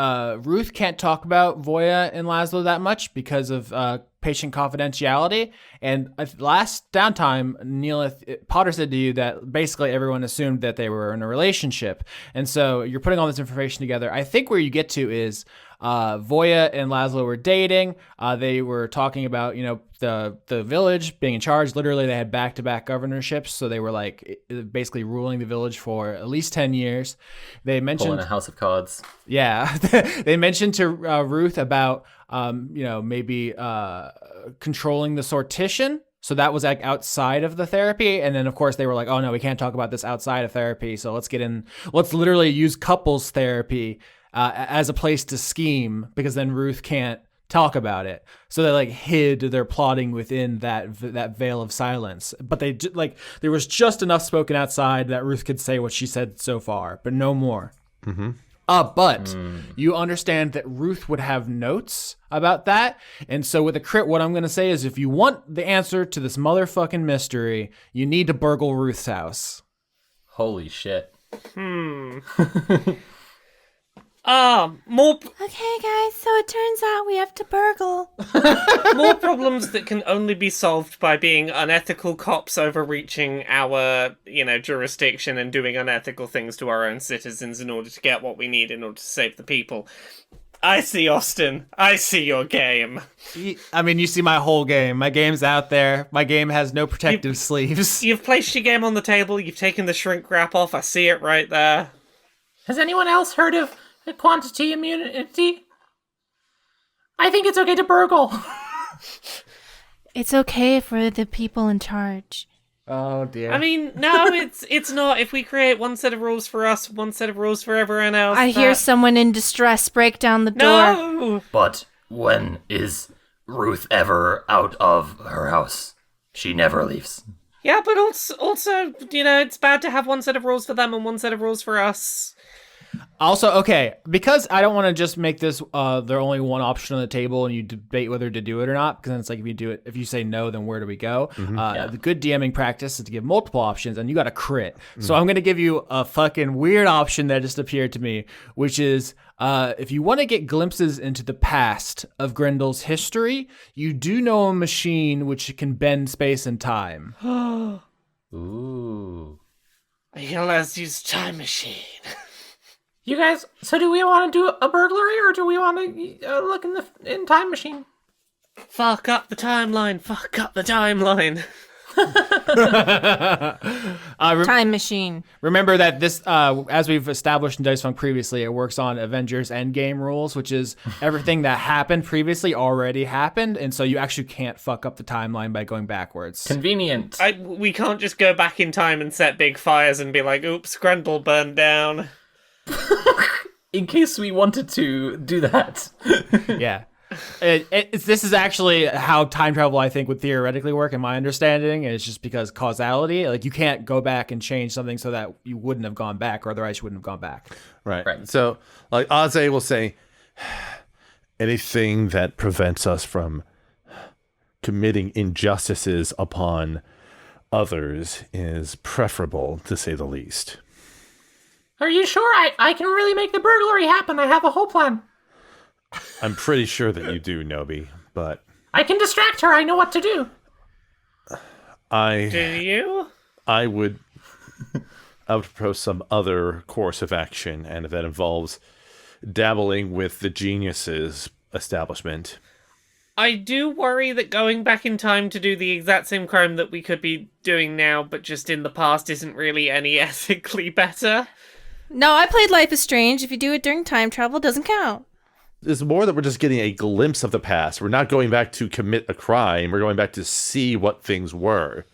Ruth can't talk about Voya and Laszlo that much because of patient confidentiality. And last downtime, Neellith, Potter said to you that basically everyone assumed that they were in a relationship. And so you're putting all this information together. I think where you get to is Voya and Laszlo were dating. They were talking about, the village being in charge. Literally, they had back-to-back governorships, so they were like basically ruling the village for at least 10 years. They mentioned Pulling a house of cards. Yeah, they mentioned to Ruth about maybe controlling the sortition. So that was like outside of the therapy. And then of course they were like, oh no, we can't talk about this outside of therapy. So let's literally use couples therapy as a place to scheme, because then Ruth can't talk about it. So they like hid their plotting within that veil of silence. But there was just enough spoken outside that Ruth could say what she said so far, but no more. Mm-hmm. But you understand that Ruth would have notes about that. And so with a crit, what I'm going to say is if you want the answer to this motherfucking mystery, you need to burgle Ruth's house. Holy shit. More Okay, guys, so it turns out we have to burgle. more problems that can only be solved by being unethical cops overreaching our, jurisdiction and doing unethical things to our own citizens in order to get what we need in order to save the people. I see, Austin. I see your game. I mean, you see my whole game. My game's out there. My game has no protective sleeves. You've placed your game on the table. You've taken the shrink wrap off. I see it right there. Has anyone else heard of quantity immunity? I think it's okay to burgle. It's okay for the people in charge. Oh dear. I mean, no, it's not. If we create one set of rules for us, one set of rules for everyone else. I hear someone in distress break down the door. No! But when is Ruth ever out of her house? She never leaves. Yeah, but also, it's bad to have one set of rules for them and one set of rules for us. Also, okay, because I don't want to just make this there only one option on the table and you debate whether to do it or not, because then it's like if you say no, then where do we go? The good DMing practice is to give multiple options, and you got a crit. So I'm going to give you a fucking weird option that just appeared to me, which is if you want to get glimpses into the past of Grendel's history, you do know a machine which can bend space and time. Ooh. Let's use time machine. You guys, so do we want to do a burglary or do we want to look in time machine? Fuck up the timeline. Fuck up the timeline. Time machine. Remember that this, as we've established in Dice Funk previously, it works on Avengers Endgame rules, which is everything that happened previously already happened, and so you actually can't fuck up the timeline by going backwards. Convenient. We can't just go back in time and set big fires and be like, oops, Grendel burned down. In case we wanted to do that. Yeah. This is actually how time travel, I think, would theoretically work, in my understanding. It's just because causality, like you can't go back and change something so that you wouldn't have gone back, or otherwise you wouldn't have gone back. Right. So, like Aze will say, anything that prevents us from committing injustices upon others is preferable, to say the least. Are you sure? I can really make the burglary happen. I have a whole plan. I'm pretty sure that you do, Nobi, but I can distract her. I know what to do. Do you? I would propose some other course of action, and if that involves dabbling with the geniuses establishment. I do worry that going back in time to do the exact same crime that we could be doing now, but just in the past, isn't really any ethically better. No, I played Life is Strange. If you do it during time travel, it doesn't count. It's more that we're just getting a glimpse of the past. We're not going back to commit a crime. We're going back to see what things were.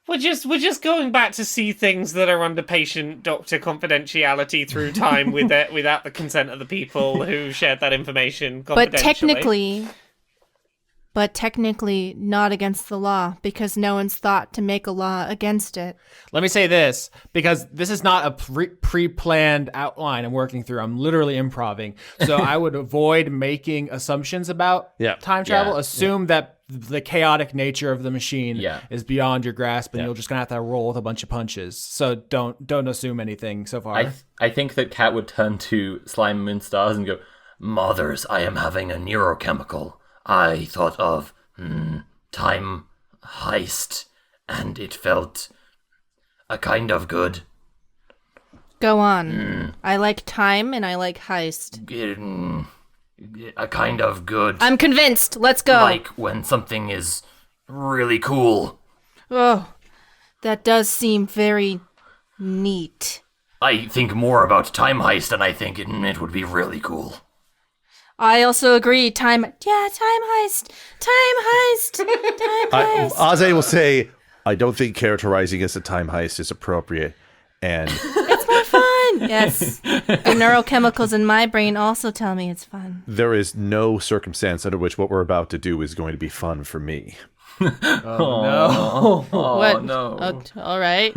We're just going back to see things that are under patient doctor confidentiality through time without the consent of the people who shared that information confidentially. But technically not against the law, because no one's thought to make a law against it. Let me say this, because this is not a pre-planned outline I'm working through. I'm literally improvising. So I would avoid making assumptions about time travel. Assume that the chaotic nature of the machine is beyond your grasp, and you're just going to have to roll with a bunch of punches. So don't assume anything so far. I think that Cat would turn to Slime Moonstars and go, Mothers, I am having a neurochemical. I thought of time heist, and it felt a kind of good. Go on. I like time and I like heist. A kind of good. I'm convinced. Let's go. Like when something is really cool. Oh, that does seem very neat. I think more about time heist, and I think it would be really cool. I also agree. Time heist. Time heist. Time heist. Aze will say, I don't think characterizing as a time heist is appropriate. And it's more fun. Yes. The neurochemicals in my brain also tell me it's fun. There is no circumstance under which what we're about to do is going to be fun for me. No. What? no. Oh, all right.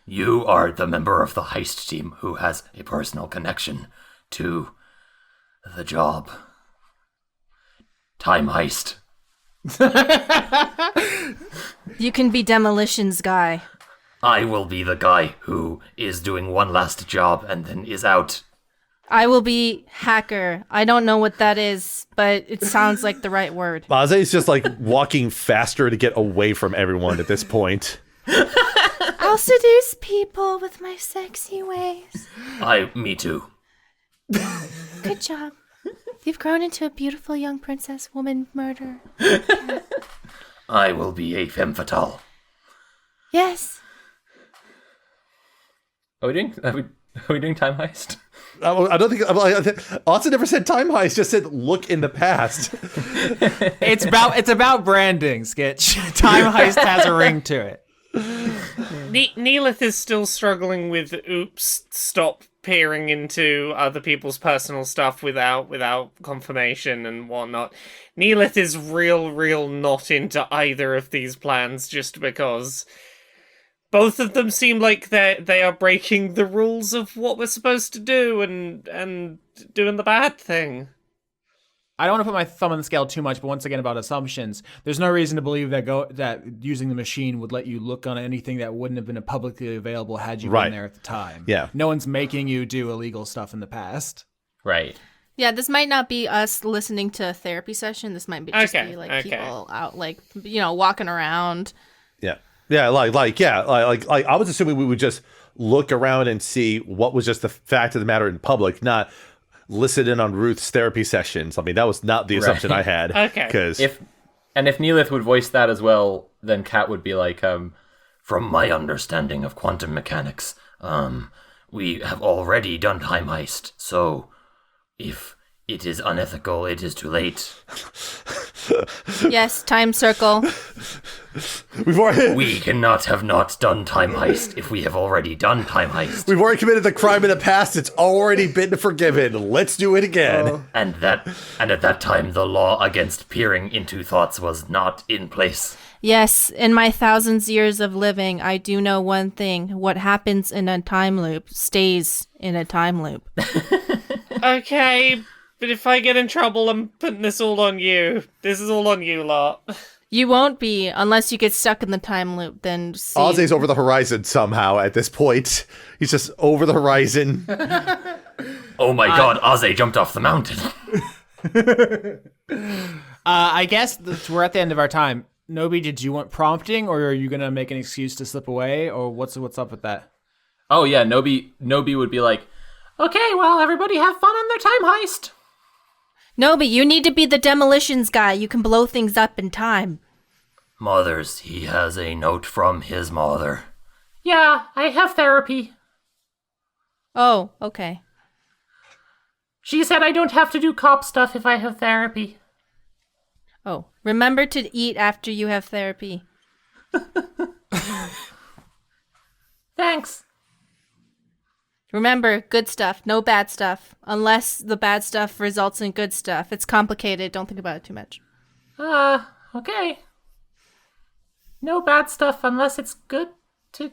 You are the member of the heist team who has a personal connection to the job. Time heist. You can be demolitions guy. I will be the guy who is doing one last job and then is out. I will be hacker. I don't know what that is, but it sounds like the right word. Aze is just like walking faster to get away from everyone at this point. I'll seduce people with my sexy ways. Me too. Good job. You've grown into a beautiful young princess woman murderer. I will be a femme fatale. Yes. Are we doing time heist? I don't think Otsa never said time heist, just said look in the past. It's about branding, Skitch. Time heist has a ring to it. Neellith is still struggling with stop peering into other people's personal stuff without confirmation and whatnot. Neellith is real not into either of these plans, just because both of them seem like they are breaking the rules of what we're supposed to do and doing the bad thing. I don't want to put my thumb on the scale too much, but once again about assumptions, there's no reason to believe that using the machine would let you look on anything that wouldn't have been publicly available had you been there at the time. Yeah. No one's making you do illegal stuff in the past. Right. Yeah, this might not be us listening to a therapy session. This might be just people out, walking around. Yeah. Yeah, like I was assuming we would just look around and see what was just the fact of the matter in public, not listen in on Ruth's therapy sessions. I mean, that was not the assumption I had. Okay. If Neellith would voice that as well, then Kat would be like, from my understanding of quantum mechanics, we have already done time heist, so if it is unethical, it is too late. Yes, time circle. We cannot have not done time heist if we have already done time heist. We've already committed the crime in the past. It's already been forgiven. Let's do it again. And at that time, the law against peering into thoughts was not in place. Yes, in my thousands years of living, I do know one thing. What happens in a time loop stays in a time loop. Okay, but if I get in trouble, I'm putting this all on you. This is all on you lot. You won't be, unless you get stuck in the time loop, then see. Ozzy's over the horizon somehow at this point. He's just over the horizon. Oh my god, Ozzy jumped off the mountain. I guess we're at the end of our time. Nobi, did you want prompting, or are you going to make an excuse to slip away, or what's up with that? oh yeah, Nobi would be like, Okay, well, everybody have fun on their time heist. No, but you need to be the demolitions guy. You can blow things up in time. Mothers, he has a note from his mother. Yeah, I have therapy. Oh, okay. She said I don't have to do cop stuff if I have therapy. Oh, remember to eat after you have therapy. Thanks. Remember, good stuff, no bad stuff. Unless the bad stuff results in good stuff. It's complicated. Don't think about it too much. Okay. No bad stuff unless it's good to...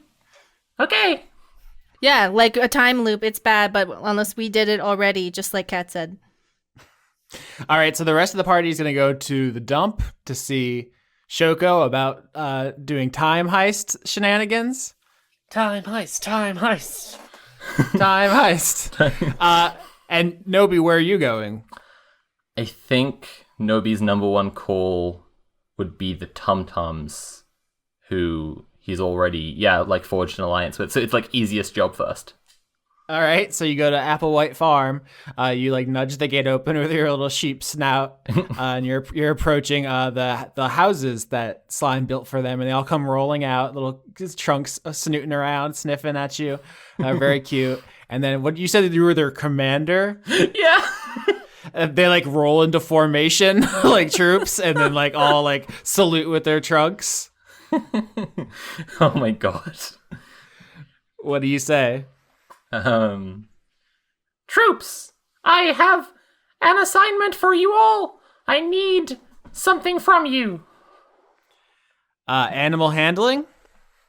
Okay. Yeah, like a time loop, it's bad, but unless we did it already, just like Kat said. All right, so the rest of the party is going to go to the dump to see Shoko about doing time heist shenanigans. Time heist, time heist. Time heist. And Nobi, where are you going? I think Nobi's number one call would be the Tum-Tums, who he's already, forged an alliance with. So it's like easiest job first. All right, so you go to Applewhite Farm. You nudge the gate open with your little sheep snout, and you're approaching the houses that Slime built for them, and they all come rolling out, little trunks snooting around, sniffing at you. Very cute. And then what you said that you were their commander? Yeah. They roll into formation like troops, and then all salute with their trunks. Oh my god. What do you say? Troops, I have an assignment for you all. I need something from you. Animal handling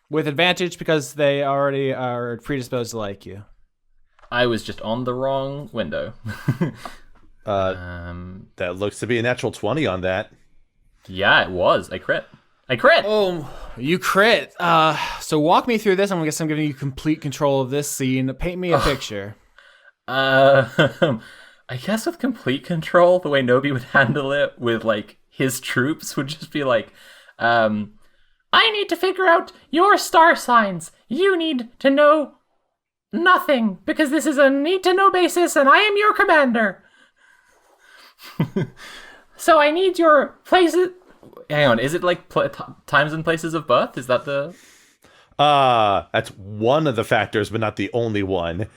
with advantage because they already are predisposed to like you. I was just on the wrong window. That looks to be a natural 20 on that. Yeah, it was. I crit. Oh, you crit. So walk me through this. I'm giving you complete control of this scene. Paint me a picture. I guess with complete control, the way Nobi would handle it with his troops would just be I need to figure out your star signs. You need to know nothing because this is a need to know basis and I am your commander. So I need your places. Hang on, is it times and places of birth? Is that the... That's one of the factors, but not the only one.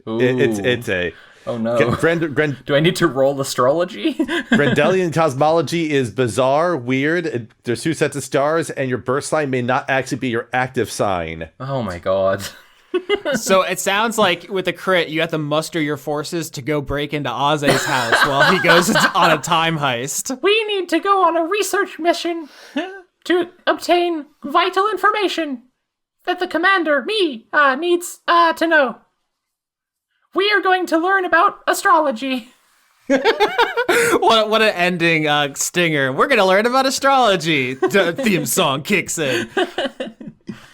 It's a... Oh no. Do I need to roll astrology? Grendelian cosmology is bizarre, weird. There's two sets of stars, and your birth sign may not actually be your active sign. Oh my god. So it sounds like with a crit, you have to muster your forces to go break into Aze's house while he goes on a time heist. We need to go on a research mission to obtain vital information that the commander, me, needs to know. We are going to learn about astrology. What an ending stinger. We're going to learn about astrology. Theme song kicks in.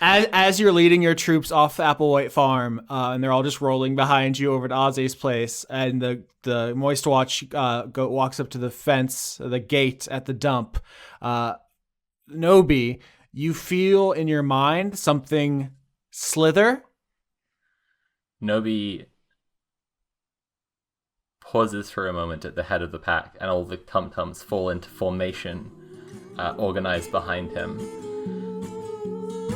As you're leading your troops off Applewhite Farm, and they're all just rolling behind you over to Ozzy's place, and the Moist Watch goat walks up to the fence, the gate at the dump. Nobi, you feel in your mind something slither. Nobi pauses for a moment at the head of the pack, and all the Tum-Tums fall into formation, organized behind him.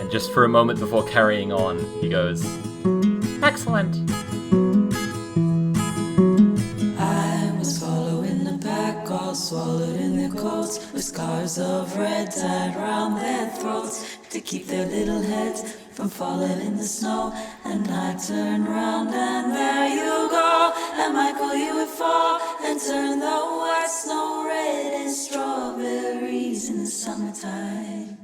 And just for a moment before carrying on, he goes, Excellent. I was following the pack, all swallowed in their coats, with scarves of red tied round their throats to keep their little heads from falling in the snow. And I turned round and there you go, and Michael, you would fall and turn the white snow red as strawberries in the summertime.